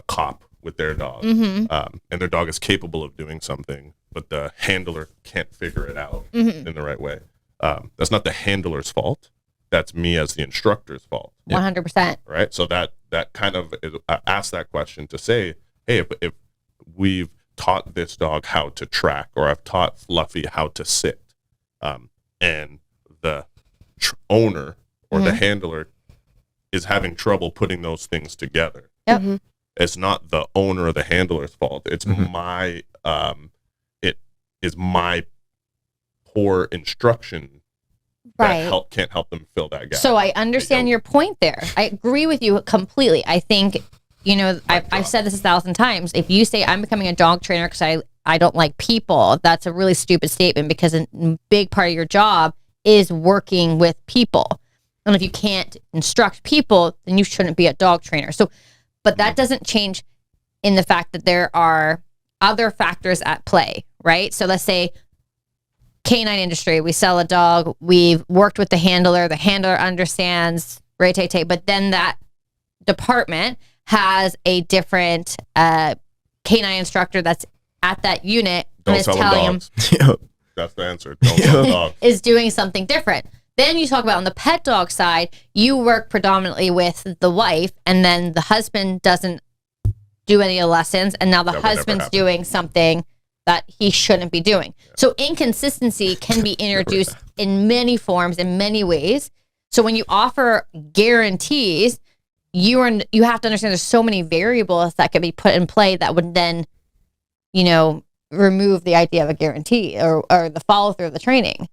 [SPEAKER 2] cop with their dog, and their dog is capable of doing something, but the handler can't figure it out in the right way. That's not the handler's fault. That's me as the instructor's fault.
[SPEAKER 1] 100%.
[SPEAKER 2] Right. So that kind of ask that question to say, hey, if we've taught this dog how to track, or I've taught Fluffy how to sit, and the owner or the handler is having trouble putting those things together.
[SPEAKER 1] Yep.
[SPEAKER 2] It's not the owner or the handler's fault. It's my it is my poor instruction that can't help them fill that gap.
[SPEAKER 1] So I understand your point there. I agree with you completely. I think, I've said this 1,000 times. If you say I'm becoming a dog trainer because I don't like people, that's a really stupid statement, because a big part of your job is working with people. And if you can't instruct people, then you shouldn't be a dog trainer. So, but that doesn't change in the fact that there are other factors at play, right? So let's say canine industry, we sell a dog, we've worked with the handler understands, right, but then that department has a different canine instructor that's at that unit and is telling him
[SPEAKER 2] that's the answer. Don't sell dogs.
[SPEAKER 1] Is doing something different. Then you talk about on the pet dog side, you work predominantly with the wife, and then the husband doesn't do any of the lessons, and now the husband's doing something that he shouldn't be doing. Yeah. So inconsistency can be introduced in many forms, in many ways. So when you offer guarantees, you have to understand there's so many variables that could be put in play that would then, remove the idea of a guarantee or the follow through of the training.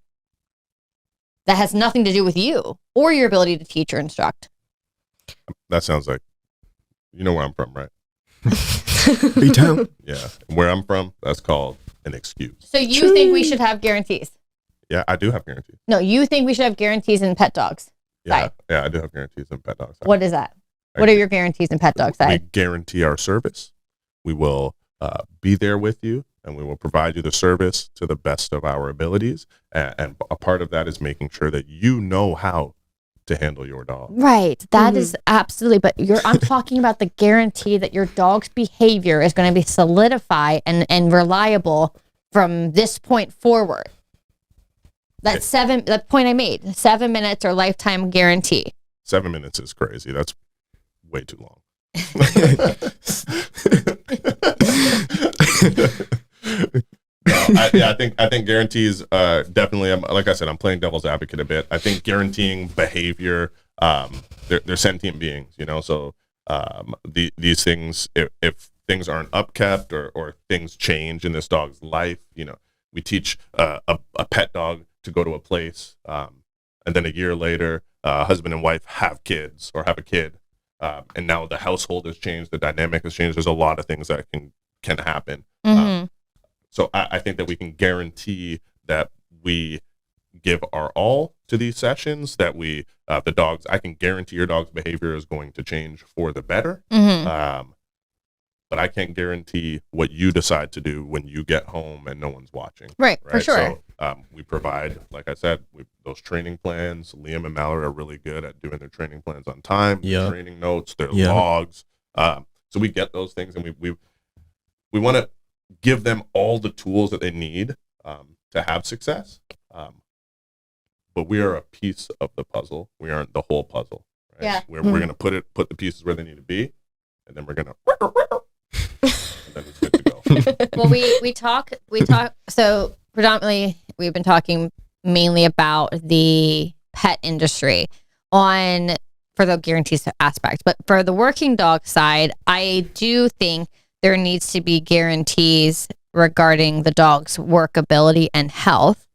[SPEAKER 1] That has nothing to do with you or your ability to teach or instruct.
[SPEAKER 2] That sounds like, where I'm from, right?
[SPEAKER 3] B-Town.
[SPEAKER 2] Yeah. Where I'm from, that's called an excuse.
[SPEAKER 1] So you think we should have guarantees?
[SPEAKER 2] Yeah, I do have guarantees.
[SPEAKER 1] No, you think we should have guarantees in pet dogs?
[SPEAKER 2] Yeah, I do have guarantees in pet dogs.
[SPEAKER 1] What is that? What are your guarantees in pet dog side?
[SPEAKER 2] We guarantee our service. We will be there with you, and we will provide you the service to the best of our abilities. And a part of that is making sure that you know how to handle your dog.
[SPEAKER 1] Right. That is absolutely. But I'm talking about the guarantee that your dog's behavior is going to be solidified and reliable from this point forward. That point I made, 7 minutes or lifetime guarantee. 7 minutes
[SPEAKER 2] is crazy. That's way too long. I think guarantees definitely. Like I said, I'm playing devil's advocate a bit. I think guaranteeing behavior. They're sentient beings, So these things, if things aren't upkept or things change in this dog's life, we teach a pet dog to go to a place, and then a year later, husband and wife have kids or have a kid, and now the household has changed, the dynamic has changed. There's a lot of things that can happen. So I think that we can guarantee that we give our all to these sessions, that we the dogs. I can guarantee your dog's behavior is going to change for the better. But I can't guarantee what you decide to do when you get home and no one's watching.
[SPEAKER 1] Right? For sure.
[SPEAKER 2] So we provide, like I said, those training plans. Liam and Mallory are really good at doing their training plans on time, their training notes, their logs. So we get those things, and we want to give them all the tools that they need to have success. But we are a piece of the puzzle. We aren't the whole puzzle. Right?
[SPEAKER 1] Yeah.
[SPEAKER 2] We're going to put the pieces where they need to be, and then we're going to... and then it's good to go.
[SPEAKER 1] Well, we talk. So predominantly, we've been talking mainly about the pet industry for the guarantees aspect. But for the working dog side, I do think there needs to be guarantees regarding the dog's workability and health.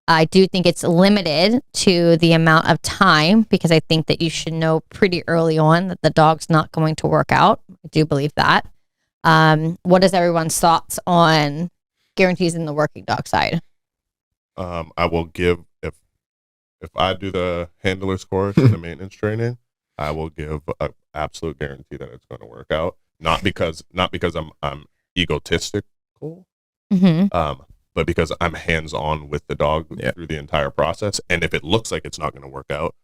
[SPEAKER 1] I do think it's limited to the amount of time, because I think that you should know pretty early on that the dog's not going to work out. I do believe that. What is everyone's thoughts on guarantees in the working dog side?
[SPEAKER 2] I will give, if I do the handler's course and the maintenance training, I will give an absolute guarantee that it's going to work out. Not because I'm egotistical, but because I'm hands-on with the dog through the entire process. And if it looks like it's not going to work out,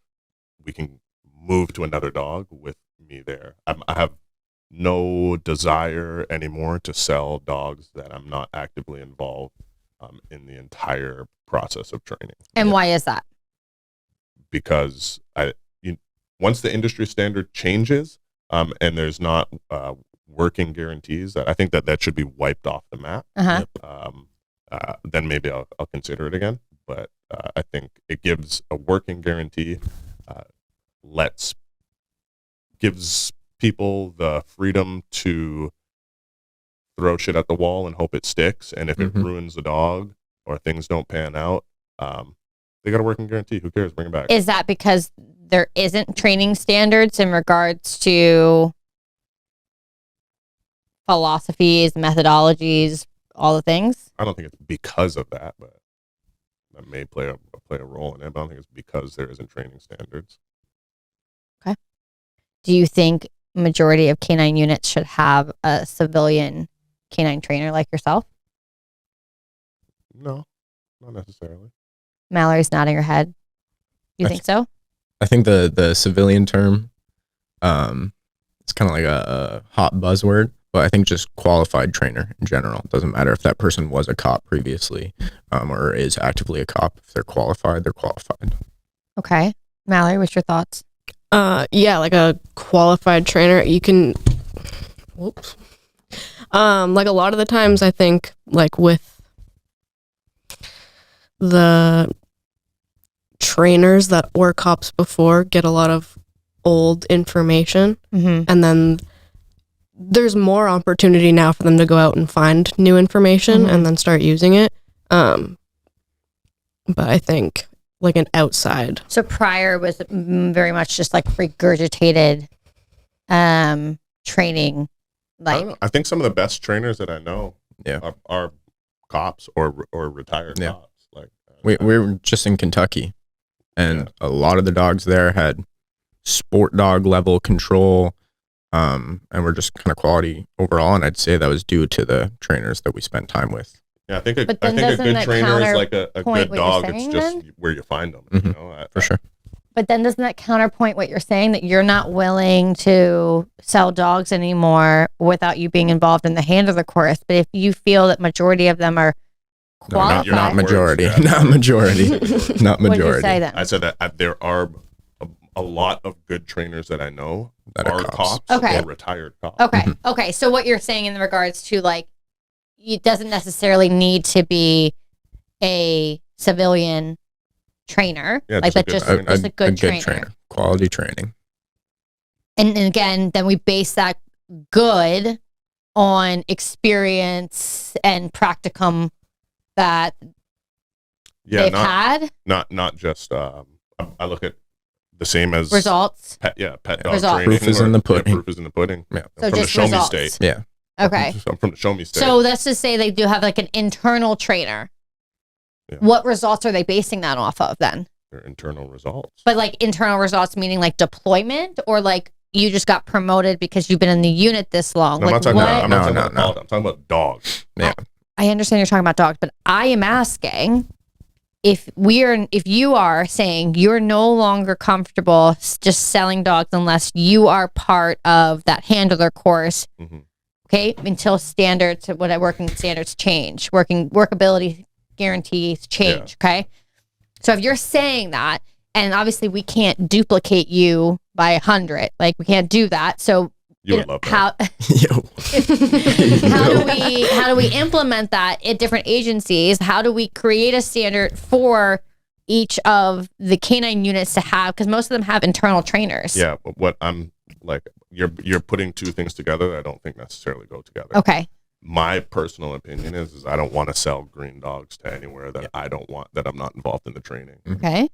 [SPEAKER 2] we can move to another dog with me there. I have no desire anymore to sell dogs that I'm not actively involved in the entire process of training.
[SPEAKER 1] And why is that?
[SPEAKER 2] Because once the industry standard changes, and there's not working guarantees, that I think that should be wiped off the map. Then maybe I'll consider it again. But I think it gives a working guarantee, gives people the freedom to throw shit at the wall and hope it sticks. And if it ruins the dog or things don't pan out, they got a working guarantee. Who cares? Bring it back.
[SPEAKER 1] Is that because there isn't training standards in regards to philosophies, methodologies, all the things?
[SPEAKER 2] I don't think it's because of that, but that may play a role in it, but I don't think it's because there isn't training standards.
[SPEAKER 1] Do you think majority of canine units should have a civilian canine trainer like yourself?
[SPEAKER 2] No, not necessarily.
[SPEAKER 1] Mallory's nodding her head. You think so?
[SPEAKER 3] I think the civilian term, it's kind of like a hot buzzword, but I think just qualified trainer in general. It doesn't matter if that person was a cop previously, or is actively a cop. If they're qualified, they're qualified.
[SPEAKER 1] Okay. Mallory, what's your thoughts?
[SPEAKER 4] Yeah, like a qualified trainer, you can, whoops. Like a lot of the times I think like with the trainers that were cops before get a lot of old information, and then there's more opportunity now for them to go out and find new information and then start using it. But I think like an outside.
[SPEAKER 1] So prior was very much just like regurgitated training.
[SPEAKER 2] I don't know. I think some of the best trainers that I know
[SPEAKER 3] Yeah.
[SPEAKER 2] are cops or retired
[SPEAKER 3] Yeah.
[SPEAKER 2] cops. Like
[SPEAKER 3] We were just in Kentucky, and a lot of the dogs there had sport dog level control, and were just kind of quality overall. And I'd say that was due to the trainers that we spent time with.
[SPEAKER 2] yeah, I think a
[SPEAKER 1] But then
[SPEAKER 2] good
[SPEAKER 1] doesn't that
[SPEAKER 2] trainer is like a
[SPEAKER 1] counterpoint
[SPEAKER 2] good
[SPEAKER 1] what you're
[SPEAKER 2] dog. It's
[SPEAKER 1] saying,
[SPEAKER 2] just
[SPEAKER 1] then?
[SPEAKER 2] where you find them.
[SPEAKER 3] Mhm.
[SPEAKER 2] You know,
[SPEAKER 3] For sure.
[SPEAKER 1] But then doesn't that counterpoint what you're saying, that you're not willing to sell dogs anymore without you being involved in the handler course? But if you feel that majority of them are
[SPEAKER 3] No,
[SPEAKER 1] qualified,
[SPEAKER 3] not majority.
[SPEAKER 2] Yeah.
[SPEAKER 3] Not majority. Not
[SPEAKER 1] what did you
[SPEAKER 3] majority.
[SPEAKER 1] say then?
[SPEAKER 2] I said that there are a lot of good trainers that I know
[SPEAKER 3] That are
[SPEAKER 2] are
[SPEAKER 3] cops.
[SPEAKER 2] cops
[SPEAKER 1] Okay.
[SPEAKER 2] or retired cops.
[SPEAKER 1] Okay. Okay. So what you're saying in regards to like, it doesn't necessarily need to be a civilian trainer.
[SPEAKER 2] Yeah,
[SPEAKER 1] like,
[SPEAKER 2] just a
[SPEAKER 1] but
[SPEAKER 2] good
[SPEAKER 1] just,
[SPEAKER 2] trainer.
[SPEAKER 1] just a good trainer.
[SPEAKER 3] Quality training.
[SPEAKER 1] And again, then we base that good on experience and practicum that
[SPEAKER 2] Yeah,
[SPEAKER 1] they've had,
[SPEAKER 2] not just. I look at the same as
[SPEAKER 1] results.
[SPEAKER 2] pet dog
[SPEAKER 1] Results.
[SPEAKER 2] training.
[SPEAKER 3] Proof is
[SPEAKER 2] or-
[SPEAKER 3] in the
[SPEAKER 2] yeah,
[SPEAKER 3] pudding.
[SPEAKER 2] proof is in the pudding.
[SPEAKER 3] Yeah.
[SPEAKER 1] So
[SPEAKER 2] I'm from the
[SPEAKER 1] just
[SPEAKER 2] show me
[SPEAKER 1] results.
[SPEAKER 2] state.
[SPEAKER 3] Yeah.
[SPEAKER 1] Okay.
[SPEAKER 2] I'm from the show me state.
[SPEAKER 1] So let's just say they do have like an internal trainer.
[SPEAKER 2] Yeah.
[SPEAKER 1] What results are they basing that off of then?
[SPEAKER 2] Their internal results.
[SPEAKER 1] But like internal results meaning like deployment, or like you just got promoted because you've been in the unit this long?
[SPEAKER 2] No, I'm
[SPEAKER 1] like
[SPEAKER 2] not talking
[SPEAKER 1] what?
[SPEAKER 2] about. I'm not talking
[SPEAKER 3] No,
[SPEAKER 2] about
[SPEAKER 3] no.
[SPEAKER 2] dogs. I'm talking about dogs.
[SPEAKER 3] Yeah.
[SPEAKER 1] I understand you're talking about dogs, but I am asking if you are saying you're no longer comfortable just selling dogs unless you are part of that handler course,
[SPEAKER 2] Mhm.
[SPEAKER 1] okay? Until standards, what working standards change, workability guarantees change, okay? So if you're saying that, and obviously we can't duplicate you by 100, like we can't do that. So
[SPEAKER 2] You would love that.
[SPEAKER 1] how
[SPEAKER 3] Yo.
[SPEAKER 1] how do we implement that at different agencies? How do we create a standard for each of the canine units to have? Because most of them have internal trainers.
[SPEAKER 2] Yeah, but what I'm like, you're putting two things together that I don't think necessarily go together.
[SPEAKER 1] Okay.
[SPEAKER 2] My personal opinion is I don't want to sell green dogs to anywhere that I don't want, that I'm not involved in the training.
[SPEAKER 1] Okay.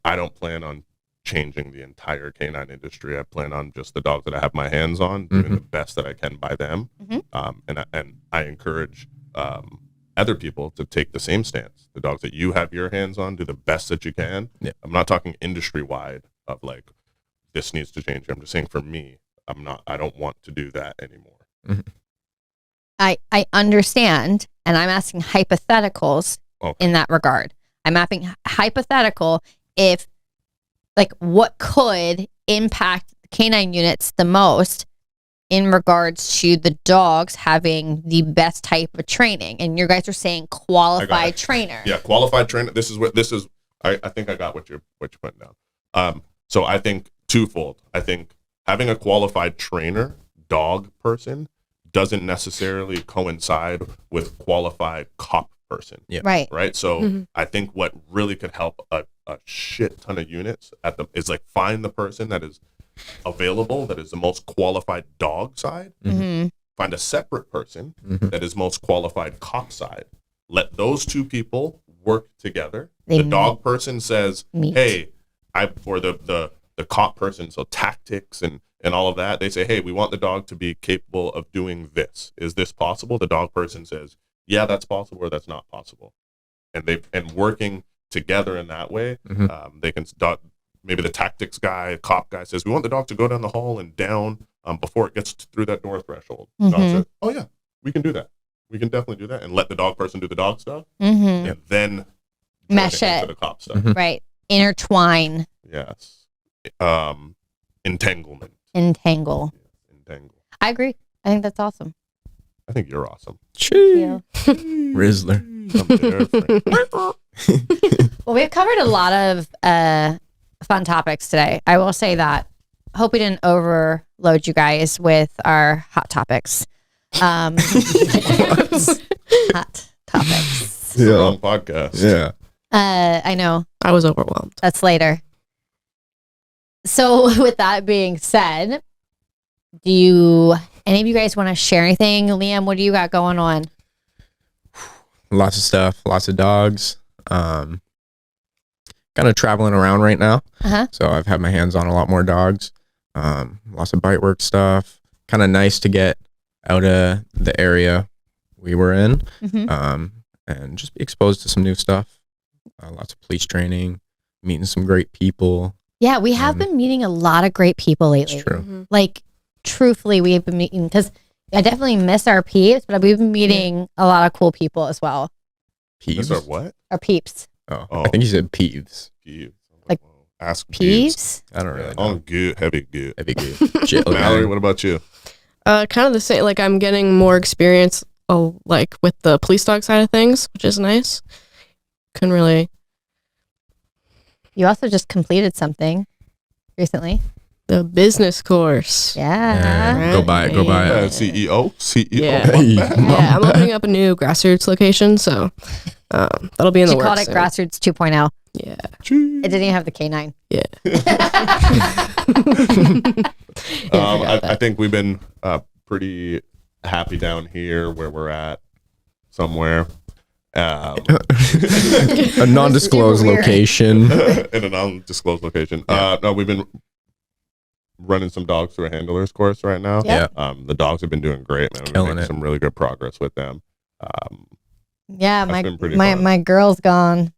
[SPEAKER 2] I don't plan on changing the entire canine industry. I plan on just the dogs that I have my hands on, doing the best that I can by them. And I encourage other people to take the same stance. The dogs that you have your hands on, do the best that you can.
[SPEAKER 3] Yeah.
[SPEAKER 2] I'm not talking industry wide of like, this needs to change. I'm just saying for me, I don't want to do that anymore.
[SPEAKER 1] I understand, and I'm asking hypotheticals in that regard. I'm asking hypothetical if, like, what could impact canine units the most in regards to the dogs having the best type of training. And you guys are saying qualified trainer.
[SPEAKER 2] Yeah, qualified trainer. I think I got what you're putting down. So I think twofold. I think having a qualified trainer, dog person, doesn't necessarily coincide with qualified cop person.
[SPEAKER 3] Yeah.
[SPEAKER 1] Right.
[SPEAKER 2] So I think what really could help a shit ton of units is like find the person that is available, that is the most qualified dog side. Find a separate person that is most qualified cop side. Let those two people work together. The dog person says, hey, or the cop person, so tactics and all of that, they say, hey, we want the dog to be capable of doing this. Is this possible? The dog person says, yeah, that's possible, or that's not possible. and working together in that way, they can maybe the tactics guy, cop guy says, we want the dog to go down the hall and down before it gets through that door threshold. Dog says, oh yeah, we can do that. We can definitely do that, and let the dog person do the dog stuff, and then
[SPEAKER 1] mesh it
[SPEAKER 2] into the cop stuff.
[SPEAKER 1] right, intertwine.
[SPEAKER 2] Yes, entanglement.
[SPEAKER 1] Entangle. I agree. I think that's awesome.
[SPEAKER 2] I think you're awesome.
[SPEAKER 1] You.
[SPEAKER 3] Rizzler.
[SPEAKER 1] Well, we've covered a lot of fun topics today. I will say that. Hope we didn't overload you guys with our hot topics. Hot topics.
[SPEAKER 2] Yeah. Wrong podcast.
[SPEAKER 3] Yeah.
[SPEAKER 1] I know.
[SPEAKER 4] I was overwhelmed.
[SPEAKER 1] That's later. So with that being said, do any of you guys want to share anything? Liam, what do you got going on?
[SPEAKER 3] Lots of stuff, lots of dogs. Kind of traveling around right now. So I've had my hands on a lot more dogs. Lots of bite work stuff. Kind of nice to get out of the area we were in, and just be exposed to some new stuff. Lots of police training, meeting some great people.
[SPEAKER 1] Yeah, we have been meeting a lot of great people lately.
[SPEAKER 3] It's true.
[SPEAKER 1] Like, truthfully, we've been meeting, because I definitely miss our peeps, but we've been meeting a lot of cool people as well.
[SPEAKER 3] Peeves?
[SPEAKER 2] Or what?
[SPEAKER 1] Our peeps.
[SPEAKER 3] Oh, I think you said peeves.
[SPEAKER 2] Peeves.
[SPEAKER 1] Like,
[SPEAKER 2] ask
[SPEAKER 1] peeves?
[SPEAKER 3] I don't really know.
[SPEAKER 2] Oh, good. Heavy good.
[SPEAKER 3] Heavy good.
[SPEAKER 2] Mallory, what about you?
[SPEAKER 4] Kind of the same. Like, I'm getting more experience, like with the police dog side of things, which is nice. Couldn't really.
[SPEAKER 1] You also just completed something recently.
[SPEAKER 4] The business course.
[SPEAKER 1] Yeah.
[SPEAKER 3] Go buy it. Go buy it.
[SPEAKER 2] CEO.
[SPEAKER 4] Yeah.
[SPEAKER 1] Yeah.
[SPEAKER 4] I'm opening up a new Grassroots location, so that'll be in the
[SPEAKER 1] She
[SPEAKER 4] works.
[SPEAKER 1] called it
[SPEAKER 4] soon.
[SPEAKER 1] Grassroots 2.0.
[SPEAKER 4] Yeah.
[SPEAKER 1] It didn't even have the K9.
[SPEAKER 4] Yeah.
[SPEAKER 2] I think we've been pretty happy down here where we're at somewhere.
[SPEAKER 3] A non-disclosed location.
[SPEAKER 2] In a non-disclosed location. No, we've been running some dogs through a handler's course right now.
[SPEAKER 1] Yep.
[SPEAKER 2] The dogs have been doing great, man. We're
[SPEAKER 3] Killing
[SPEAKER 2] making
[SPEAKER 3] it.
[SPEAKER 2] some really good progress with them.
[SPEAKER 1] Yeah,
[SPEAKER 2] That's been pretty fun.
[SPEAKER 1] my girl's gone.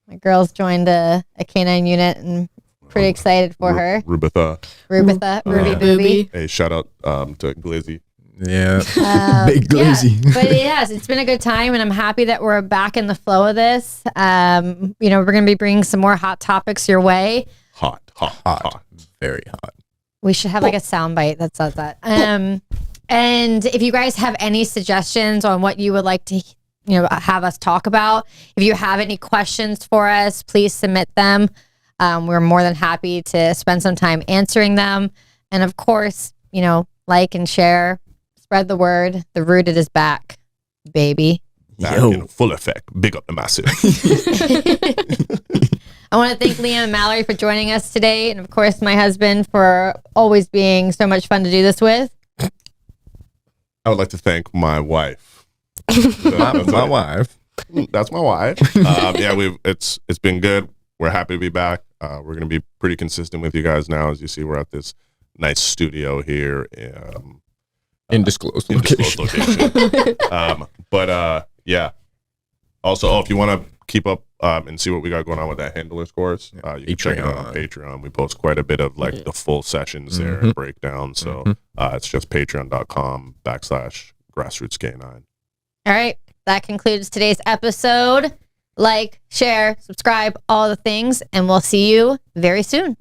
[SPEAKER 1] My girl's joined a K9 unit, and pretty excited for her.
[SPEAKER 2] Rubitha.
[SPEAKER 1] Ruby
[SPEAKER 3] Yeah.
[SPEAKER 1] Booby.
[SPEAKER 2] Hey, shout out to Glizzy.
[SPEAKER 3] Yeah.
[SPEAKER 1] Yeah,
[SPEAKER 3] Big glizzy.
[SPEAKER 1] but yes, it's been a good time, and I'm happy that we're back in the flow of this. We're going to be bringing some more hot topics your way.
[SPEAKER 2] Hot.
[SPEAKER 3] Very hot.
[SPEAKER 1] We should have like a soundbite that says that. And if you guys have any suggestions on what you would like to, have us talk about, if you have any questions for us, please submit them. We're more than happy to spend some time answering them. And of course, like and share, spread the word. The Rooted is back, baby.
[SPEAKER 2] Back in full effect. Big up the massive.
[SPEAKER 1] I want to thank Liam and Mallory for joining us today. And of course, my husband for always being so much fun to do this with.
[SPEAKER 2] I would like to thank my wife.
[SPEAKER 3] My wife.
[SPEAKER 2] That's my wife. It's been good. We're happy to be back. We're going to be pretty consistent with you guys now. As you see, we're at this nice studio here.
[SPEAKER 3] Indisclosed location.
[SPEAKER 2] Also, if you want to keep up and see what we got going on with that handler's course, you can check it out on Patreon. We post quite a bit of the full sessions there and breakdown. So it's just patreon.com/Grassroots K9.
[SPEAKER 1] All right. That concludes today's episode. Like, share, subscribe, all the things, and we'll see you very soon.